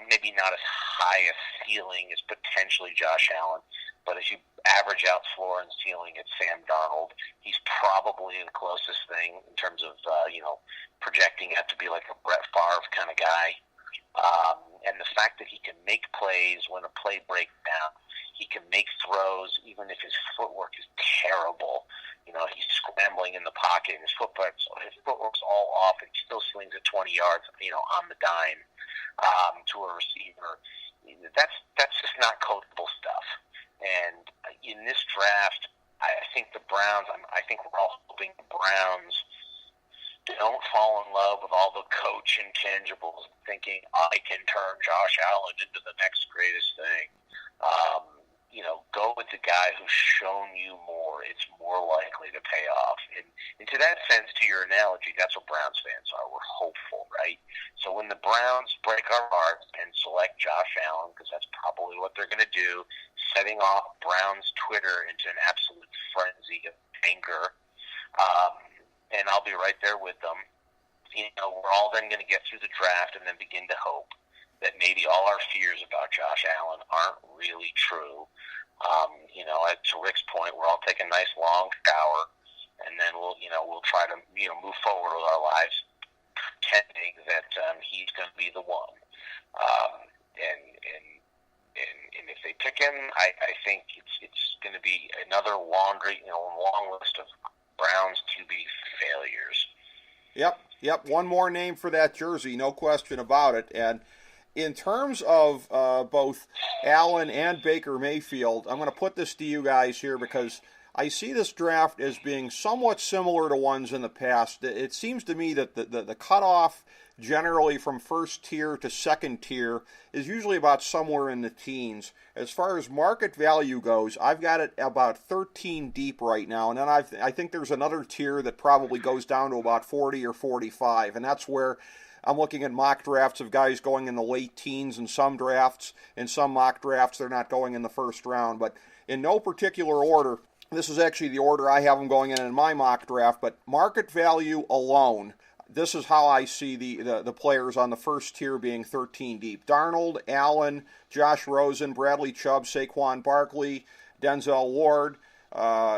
maybe not as high a ceiling as potentially Josh Allen, but as you average out floor and ceiling at Sam Darnold, he's probably the closest thing in terms of, projecting out to be like a Brett Favre kind of guy. And the fact that he can make plays when a play breaks down, he can make throws even if his footwork is terrible. He's scrambling in the pocket, and his footwork's all off, and he still slings it 20 yards, on the dime to a receiver. That's just not coachable stuff. And in this draft, I think the Browns. I think we're all hoping the Browns don't fall in love with all the coach intangibles, thinking I can turn Josh Allen into the next greatest thing. Go with the guy who's shown you more. It's more likely to pay off. And to that sense, to your analogy, that's what Browns fans are. We're hopeful, right? So when the Browns break our hearts and select Josh Allen, because that's probably what they're going to do, setting off Browns Twitter into an absolute frenzy of anger, and I'll be right there with them. We're all then going to get through the draft and then begin to hope that maybe all our fears about Josh Allen aren't really true. To Rick's point, we're all taking a nice long shower, and then we'll try to move forward with our lives, pretending that he's going to be the one. And if they pick him, I think it's going to be another long list of Browns QB failures. Yep. One more name for that jersey, no question about it. And in terms of both Allen and Baker Mayfield, I'm going to put this to you guys here because I see this draft as being somewhat similar to ones in the past. It seems to me that the cutoff generally from first tier to second tier is usually about somewhere in the teens. As far as market value goes, I've got it about 13 deep right now, and then I think there's another tier that probably goes down to about 40 or 45, and that's where I'm looking at mock drafts of guys going in the late teens in some drafts. In some mock drafts, they're not going in the first round, but in no particular order. This is actually the order I have them going in my mock draft, but market value alone, this is how I see the players on the first tier being 13 deep. Darnold, Allen, Josh Rosen, Bradley Chubb, Saquon Barkley, Denzel Ward.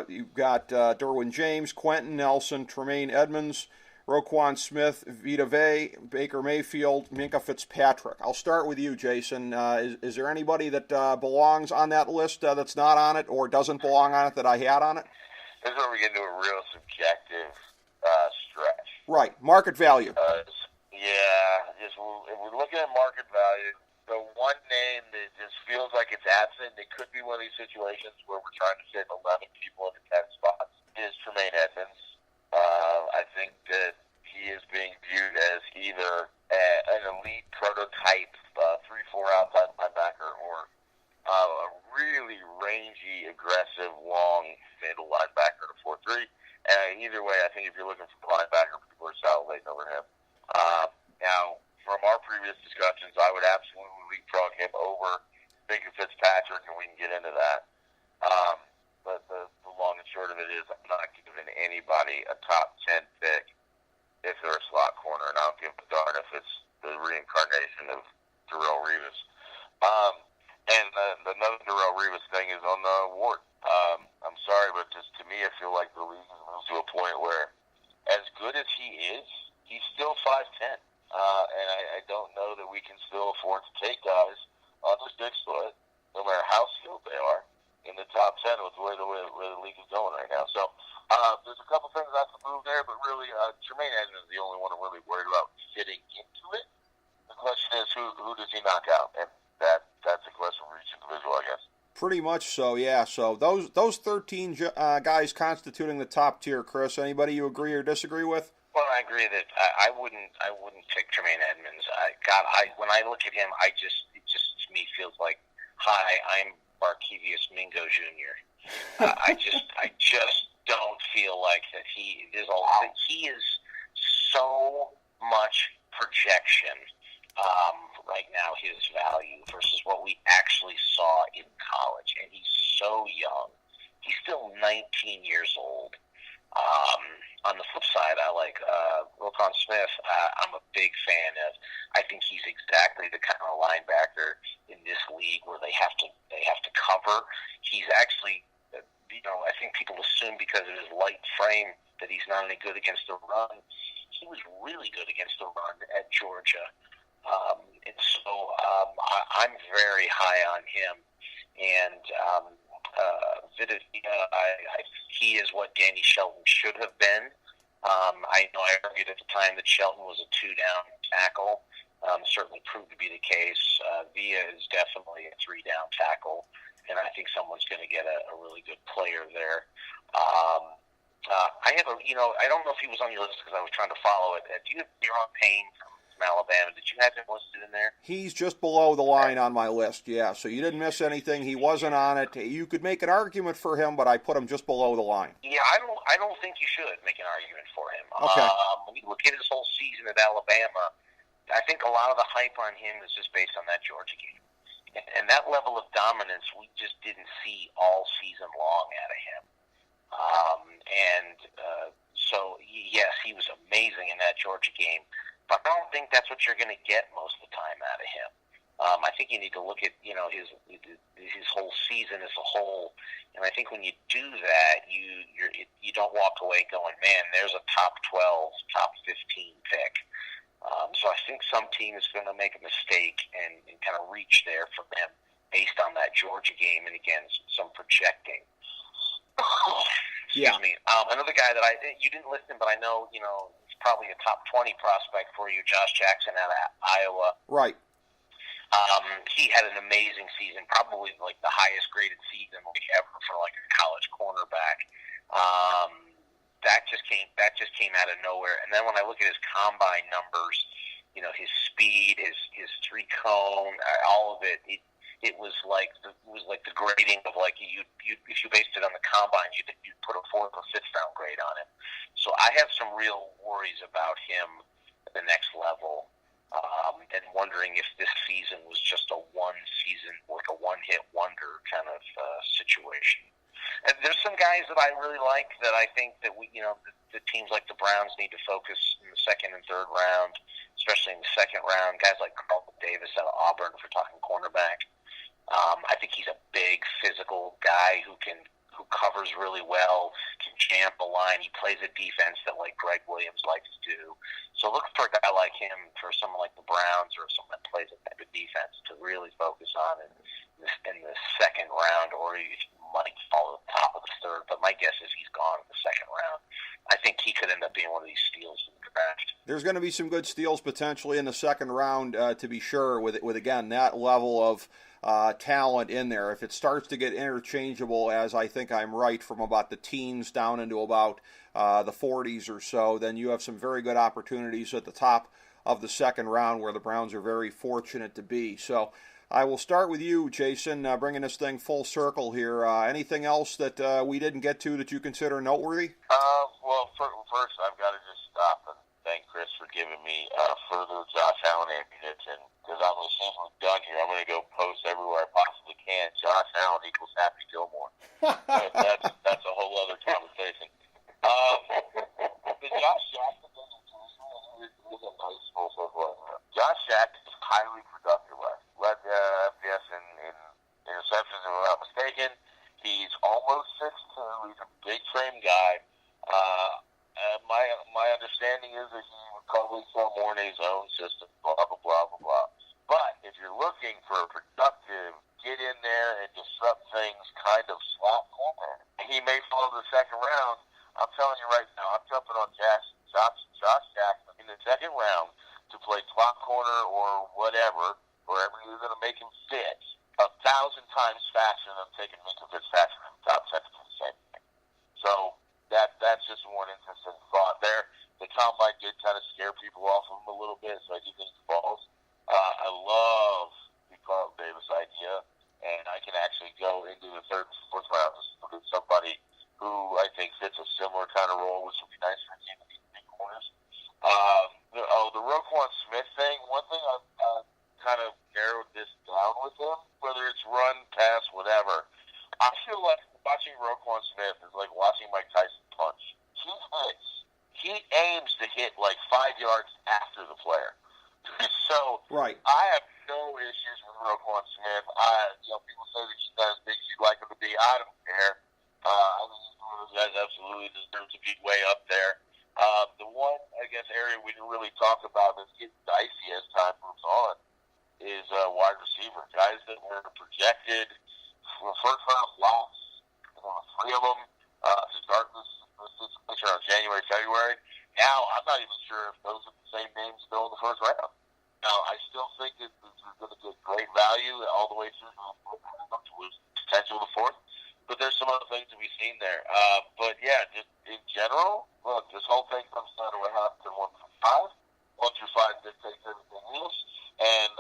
You've got Derwin James, Quentin Nelson, Tremaine Edmonds, Roquan Smith, Vita Vea, Baker Mayfield, Minkah Fitzpatrick. I'll start with you, Jason. Is there anybody that belongs on that list that's not on it or doesn't belong on it that I had on it? This is where we get into a real subjective stretch. Right, market value. If we're looking at market value, the one name that just feels like it's absent, it could be one of these situations where we're trying to fit 11 people into 10 spots, is Tremaine Edmonds. I think that he is being viewed as either an elite prototype 3-4 outside linebacker or a really rangy, aggressive, long middle linebacker to 4-3. Either way, I think if you're looking for a linebacker, people are salivating over him. Now, from our previous discussions, I would absolutely leapfrog him over Minkah Fitzpatrick, and we can get into that. But the long and short of it is I'm not giving anybody a top 10 pick if they're a slot corner, and I don't give a darn if it's the reincarnation of Darrelle Revis. And another Darrelle Revis thing is on Ward. I'm sorry, but just to me, I feel like the league has moved to a point where, as good as he is, he's still 5'10". And I don't know that we can still afford to take guys on this big split, no matter how skilled they are, in the top 10 with where the league is going right now. So there's a couple things I have to move there, but really Tremaine Edmonds is the only one I'm really worried about fitting into it. The question is, who does he knock out? And that's a question for each individual, I guess. Pretty much so, yeah. So those 13 guys constituting the top tier, Chris, anybody you agree or disagree with? Well, I agree that I wouldn't pick Tremaine Edmonds. When I look at him, it just to me feels like, hi, I'm Barkevius Mingo Jr. I just don't feel like that he is so much projection right now, his value versus what we actually saw in college, and he's so young. He's still 19 years old. On the flip side, I like Roquan Smith. I'm a big fan of. I think he's exactly the kind of linebacker in this league where they have to cover. He's actually, I think people assume because of his light frame that he's not any good against the run. He was really good against the run at Georgia, and so I'm very high on him. And he is what Danny Shelton should have been. I know I argued at the time that Shelton was a 2-down tackle. Certainly proved to be the case. Villa is definitely a 3-down tackle, and I think someone's going to get a really good player there. I have I don't know if he was on your list because I was trying to follow it. Do you have Deron Payne from Alabama? Did you have him listed in there? He's just below the line on my list, yeah. So you didn't miss anything. He wasn't on it. You could make an argument for him, but I put him just below the line. Yeah, I don't think you should make an argument for him. Okay. When you look at his whole season at Alabama, I think a lot of the hype on him is just based on that Georgia game. And that level of dominance we just didn't see all season long out of him. So, yes, he was amazing in that Georgia game. But I don't think that's what you're going to get most of the time out of him. I think you need to look at his whole season as a whole, and I think when you do that, you don't walk away going, man, there's a top 12, top 15 pick. So I think some team is going to make a mistake and kind of reach there for them based on that Georgia game, and again, some projecting. Excuse me. Another guy that you didn't list him, but I know he's probably a top 20 prospect for you, Josh Jackson out of Iowa. Right. He had an amazing season, probably like the highest graded season like ever for like a college cornerback. That just came out of nowhere. And then when I look at his combine numbers, you know, his speed, his three cone, all of it, it was like the grading of like you if you based it on the combine, you'd put a 4th or 5th round grade on him. So I have some real worries about him at the next level. And wondering if this season was just a one-season, like a one-hit wonder kind of situation. And there's some guys that I really like that I think that the teams like the Browns need to focus in the 2nd and 3rd round, especially in the 2nd round. Guys like Carlton Davis out of Auburn, if we're talking cornerback. I think he's a big physical guy who covers really well, can jam the line. He plays a defense that like Greg Williams likes to do. So look for a guy like him, for someone like the Browns or someone that plays a type of defense to really focus on in the 2nd round, or he might fall at the top of the 3rd. But my guess is he's gone in the 2nd round. I think he could end up being one of these steals in the draft. There's going to be some good steals potentially in the 2nd round, to be sure, with again that level of talent in there. If it starts to get interchangeable, as I think I'm right, from about the teens down into about the 40s or so, then you have some very good opportunities at the top of the 2nd round where the Browns are very fortunate to be. So I will start with you, Jason, bringing this thing full circle here. Anything else that we didn't get to that you consider noteworthy? Well, first I've got to just stop and thank Chris for giving me further Josh Allen ammunition, because I'm essentially done here. I'm going to go post everywhere I possibly can. Josh Allen equals Happy Gilmore. That's a whole other conversation. The Josh Jackson thing is a nice full circle. Josh Jackson is highly productive. Led FBS in interceptions, if I'm not mistaken. He's almost 6'2". He's a big frame guy. My understanding is that he would probably sell more in his own system, blah, blah, blah, blah, blah. But if you're looking for a productive, get in there and disrupt things kind of slot corner, he may fall to the 2nd round. I'm telling you right now, I'm jumping on Josh Jackson in the 2nd round to play slot corner or whatever, wherever you're going to make him fit, 1,000 times faster than taking Minka Fitzpatrick from the top 10 to the same thing. So that's just one interesting thought there. The combine did kind of scare people off of him a little bit, so I do think he falls. I love the Carlton Davis idea, and I can actually go into the 3rd and 4th round to look at somebody who I think fits a similar kind of role, which would be nice for a team to be big corners. The Roquan Smith thing, one thing I've kind of narrowed this down with him, whether it's run, pass, whatever. I feel like watching Roquan Smith is like watching Mike Tyson punch. He aims to hit like 5 yards after the player. So right. I have no issues with Roquan Smith. People say that he's not as big as you'd like him to be. I don't care. I think he's one of those guys absolutely deserves to be way up there. The one, I guess, area we didn't really talk about that's getting dicey as time moves on is wide receiver. Guys that were projected for first-round slots, 3 of them to start this situation around January, February. Now, I'm not even sure if those are the same names still in the 1st round. Now, I still think that you're going to get great value all the way through to potential the 4th. But there's some other things to be seen there. But, yeah, just in general, look, this whole thing comes down to what happens in 1 through 5. 1 through 5 dictates everything else. And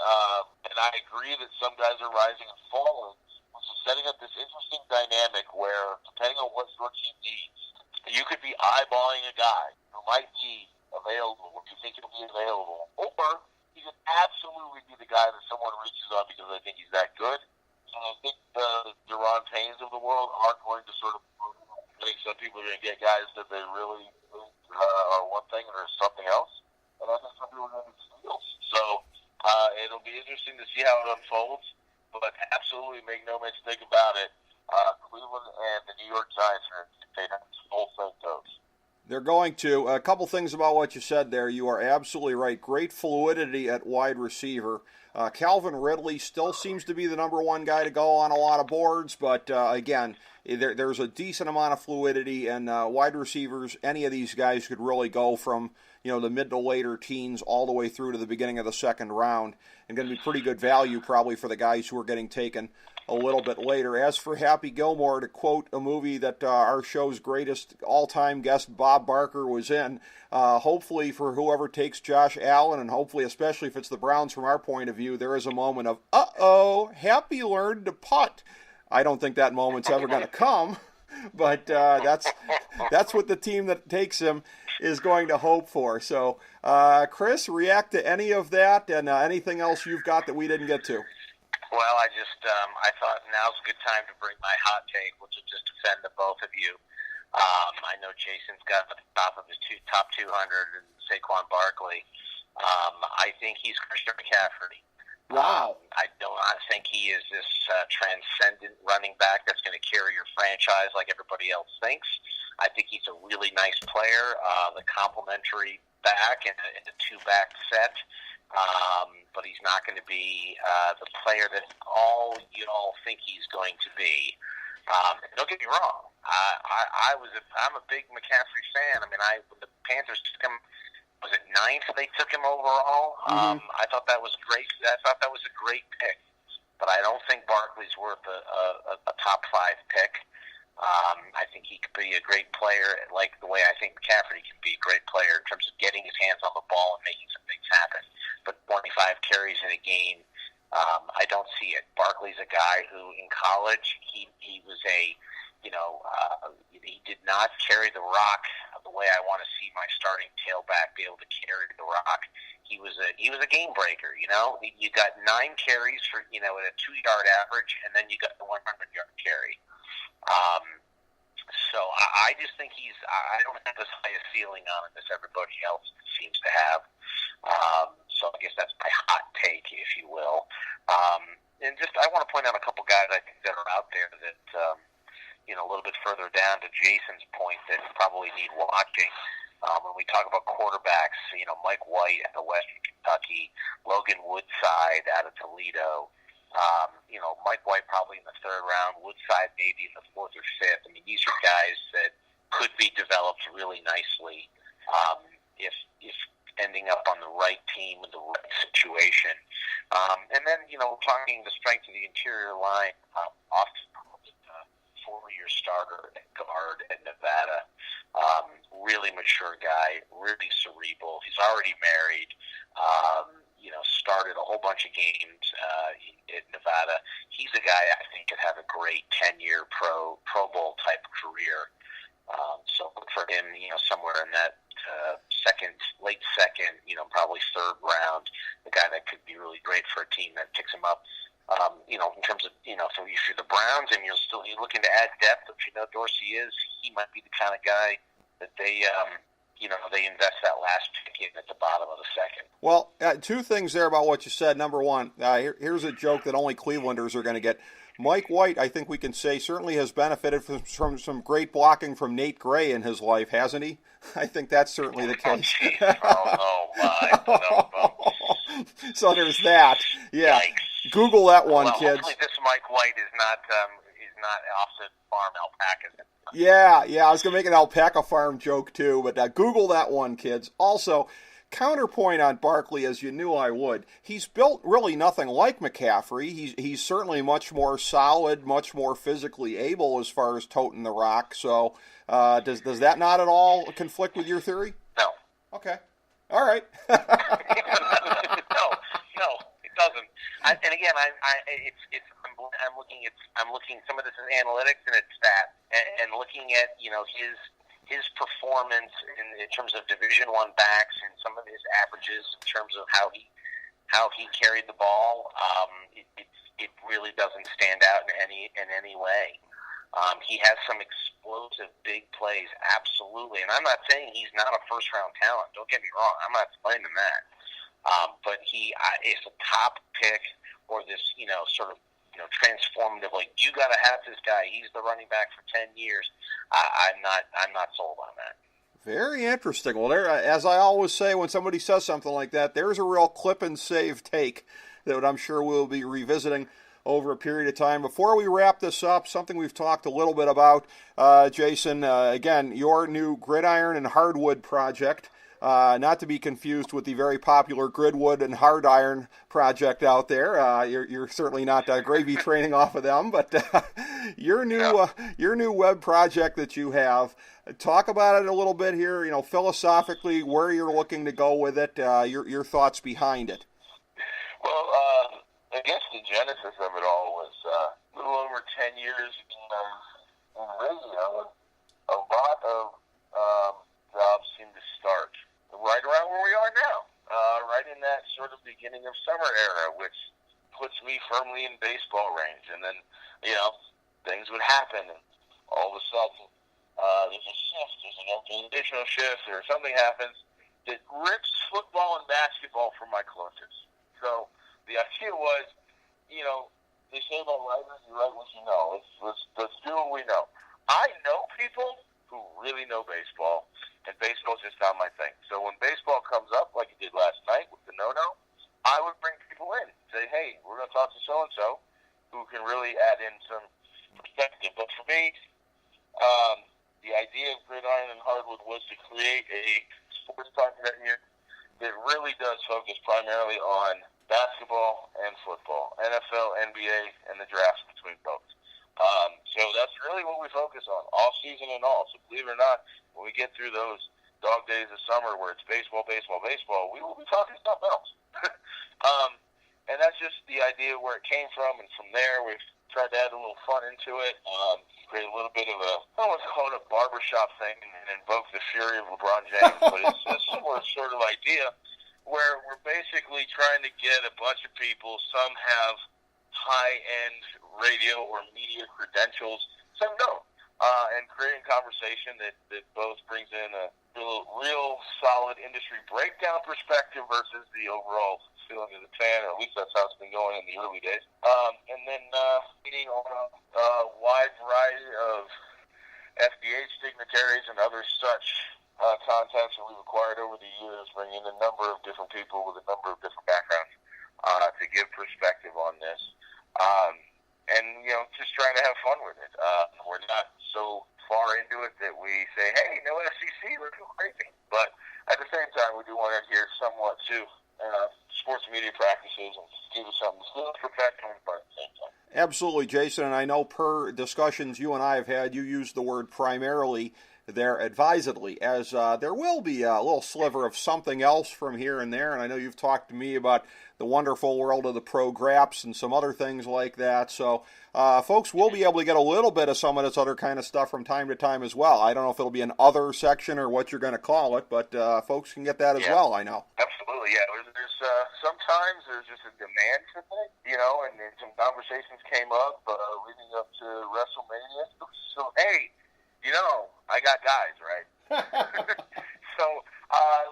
I agree that some guys are rising and falling, which is setting up this interesting dynamic where, depending on what your team needs, you could be eyeballing a guy who might be available, or you think he'll be available, or he could absolutely be the guy that someone reaches on because they think he's that good. So I think the Deron Paynes of the world are going to sort of, I think some people are going to get guys that they really are one thing or something else, and I think some people are going to get steals. So it'll be interesting to see how it unfolds, but absolutely make no mistake about it, Cleveland and the New York Giants are dictating how this whole thing goes. They're going to. A couple things about what you said there. You are absolutely right. Great fluidity at wide receiver. Calvin Ridley still seems to be the number 1 guy to go on a lot of boards, but again, there's a decent amount of fluidity, and wide receivers, any of these guys could really go from, the mid to later teens all the way through to the beginning of the second round, and going to be pretty good value probably for the guys who are getting taken a little bit later. As for Happy Gilmore, to quote a movie that our show's greatest all-time guest Bob Barker was in, hopefully for whoever takes Josh Allen, and hopefully especially if it's the Browns from our point of view, there is a moment of, uh-oh, Happy learned to putt. I don't think that moment's ever going to come, but that's what the team that takes him is going to hope for. So, Chris, react to any of that and anything else you've got that we didn't get to. Well, I thought now's a good time to bring my hot take, which will just offend the both of you. I know Jason's got at the top of his top 200 and Saquon Barkley. I think he's Christian McCaffrey. Wow. I do not think he is this transcendent running back that's going to carry your franchise like everybody else thinks. I think he's a really nice player, the complementary back in a two-back set. But he's not going to be the player that you all think he's going to be. Don't get me wrong. I'm a big McCaffrey fan. I mean, when the Panthers took him, was it 9th they took him overall? Mm-hmm. I thought that was great. I thought that was a great pick. But I don't think Barkley's worth a top 5 pick. I think he could be a great player, like the way I think McCaffrey can be a great player in terms of getting his hands on the ball and making some things happen. But 25 carries in a game, I don't see it. Barkley's a guy who, in college, he was he did not carry the rock the way I want to see my starting tailback be able to carry the rock. He was a game breaker. You got 9 carries for at a 2-yard average, and then you got the 100-yard carry. So I just think I don't have as high a ceiling on him as everybody else seems to have. So I guess that's my hot take, if you will. And just I want to point out a couple guys I think that are out there that, a little bit further down to Jason's point that probably need watching. When we talk about quarterbacks, Mike White out of Western Kentucky, Logan Woodside out of Toledo. Mike White probably in the 3rd round, Woodside maybe in the 4th or 5th. I mean, these are guys that could be developed really nicely if ending up on the right team with the right situation. And then, talking the strength of the interior line, Austin, 4-year starter at guard at Nevada. Really mature guy, really cerebral. He's already married. Started a whole bunch of games in Nevada. He's a guy I think could have a great 10-year Pro Bowl type career. So look for him, somewhere in that late second, probably 3rd round. The guy that could be really great for a team that picks him up. In terms of, so if you're the Browns and you're looking to add depth, which Dorsey is, he might be the kind of guy that they invest that last pick in at the bottom of the second. Well, 2 things there about what you said. Number one, here's a joke that only Clevelanders are going to get. Mike White, I think we can say, certainly has benefited from some great blocking from Nate Gray in his life, hasn't he? I think that's certainly the case. No. So there's that. Yeah. Yikes. Google that one, well, kids. Hopefully this Mike White is not off the farm alpacas. Yeah, I was going to make an alpaca farm joke too, but Google that one, kids. Also, counterpoint on Barkley, as you knew I would. He's built really nothing like McCaffrey. He's certainly much more solid, much more physically able as far as toting the rock. So does that not at all conflict with your theory? No. Okay. All right. No, it doesn't. And again, I'm looking. Some of this is analytics and it's stats, and looking at his performance in terms of Division I backs and some of his averages in terms of how he carried the ball. It really doesn't stand out in any way. He has some explosive big plays, absolutely. And I'm not saying he's not a first-round talent. Don't get me wrong. I'm not claiming that. But he is a top pick or this, sort of, transformative. Like, you got to have this guy. He's the running back for 10 years. I'm not sold on that. Very interesting. Well, there, as I always say when somebody says something like that, there's a real clip and save take that I'm sure we'll be revisiting over a period of time. Before we wrap this up, something we've talked a little bit about, Jason, again, your new gridiron and hardwood project. not to be confused with the very popular Gridwood and Hard Iron project out there. You're certainly not gravy training off of them, but your new web project that you have. Talk about it a little bit here. Philosophically, where you're looking to go with it. Your thoughts behind it. Well, I guess the genesis of it all was a little over 10 years in radio. A lot of jobs seem to start right around where we are now, right in that sort of beginning of summer era, which puts me firmly in baseball range. And then, things would happen, and all of a sudden, there's a shift, there's an organizational shift, or something happens that rips football and basketball from my clutches. So the idea was, they say about writers, you write what you know. Let's do what we know. I know people who really know baseball, and baseball's just not my thing. So when baseball comes up, like it did last night with the no-no, I would bring people in, say, hey, we're going to talk to so-and-so who can really add in some perspective. But for me, the idea of Gridiron and Hardwood was to create a sports talk venue that really does focus primarily on basketball and football, NFL, NBA, and the drafts between both. So that's really what we focus on, off season and all. So believe it or not, when we get through those dog days of summer where it's baseball, baseball, baseball, we will be talking something else. And that's just the idea where it came from, and from there we've tried to add a little fun into it, create a little bit of I don't want to call it a barbershop thing and invoke the fury of LeBron James, but it's a similar sort of idea where we're basically trying to get a bunch of people, some have high-end radio or media credentials, some don't, and creating conversation that both brings in a real solid industry breakdown perspective versus the overall feeling of the fan, or at least that's how it's been going in the early days. And then meeting on a wide variety of FDH dignitaries and other such contacts that we've acquired over the years, bringing in a number of different people with a number of different backgrounds to give perspective on this. And, just trying to have fun with it. We're not so far into it that we say, hey, no SEC, let's go crazy. But at the same time, we do want to adhere somewhat to sports media practices and give us something still professional, but at the same time. Absolutely, Jason, and I know per discussions you and I have had, you use the word primarily there advisedly, as there will be a little sliver of something else from here and there, and I know you've talked to me about the wonderful world of the pro graps and some other things like that, so folks will be able to get a little bit of some of this other kind of stuff from time to time as well. I don't know if it'll be an other section or what you're going to call it, but folks can get that as well, I know. Absolutely, yeah. There's sometimes there's just a demand for it, and then some conversations came up leading up to WrestleMania, so hey, I got guys, right? So,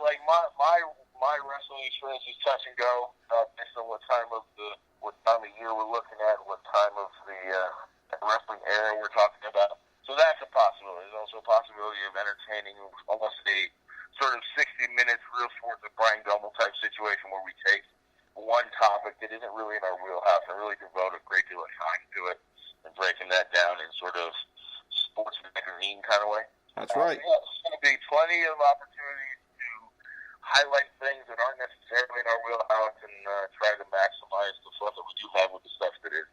like my wrestling experience is touch and go, based on what time of year we're looking at, what time of the wrestling era we're talking about. So that's a possibility. There's also a possibility of entertaining almost a sort of 60 minutes real sports of Brian Gumbel type situation where we take one topic that isn't really in our wheelhouse and really devote a great deal of time to it and breaking that down in sort of sports magazine kind of way. That's right. Yeah, there's going to be plenty of opportunities to highlight things that aren't necessarily in our wheelhouse and try to maximize the fun that we do have with the stuff that is.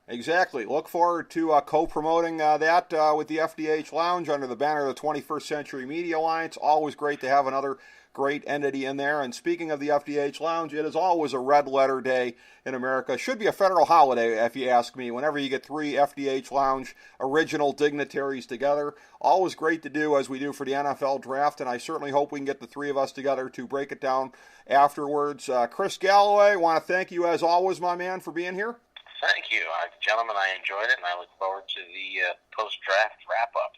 Exactly. Look forward to co-promoting that with the FDH Lounge under the banner of the 21st Century Media Alliance. Always great to have another great entity in there. And speaking of the FDH Lounge, it is always a red letter day in America. It should be a federal holiday, if you ask me, whenever you get three FDH Lounge original dignitaries together. Always great to do, as we do for the NFL Draft, and I certainly hope we can get the three of us together to break it down afterwards. Chris Galloway, I want to thank you, as always, my man, for being here. Thank you. Gentlemen, I enjoyed it, and I look forward to the post-draft wrap-up.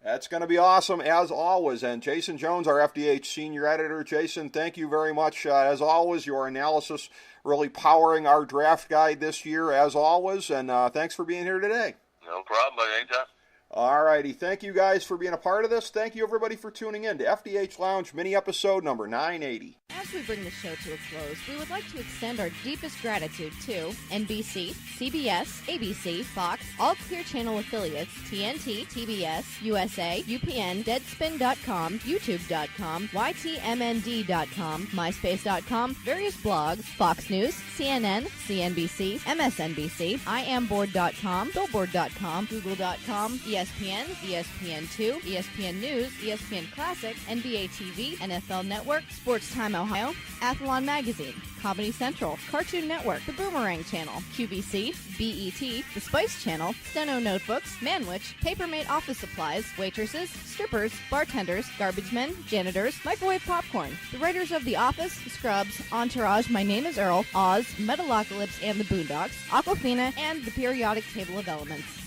That's going to be awesome, as always. And Jason Jones, our FDH senior editor. Jason, thank you very much. As always, your analysis really powering our draft guide this year, as always. And thanks for being here today. No problem, anytime. All righty. Thank you guys for being a part of this. Thank you, everybody, for tuning in to FDH Lounge mini episode number 980. As we bring the show to a close, we would like to extend our deepest gratitude to NBC, CBS, ABC, Fox, all Clear Channel affiliates, TNT, TBS, USA, UPN, Deadspin.com, YouTube.com, YTMND.com, MySpace.com, various blogs, Fox News, CNN, CNBC, MSNBC, IamBoard.com, Billboard.com, Google.com, ESPN, ESPN2, ESPN News, ESPN Classic, NBA TV, NFL Network, Sports Time Ohio, Athlon Magazine, Comedy Central, Cartoon Network, The Boomerang Channel, QVC, BET, The Spice Channel, Steno Notebooks, Manwich, Papermate Office Supplies, waitresses, strippers, bartenders, garbage men, janitors, microwave popcorn, the writers of The Office, Scrubs, Entourage, My Name is Earl, Oz, Metalocalypse and the Boondocks, Aquafina, and the Periodic Table of Elements.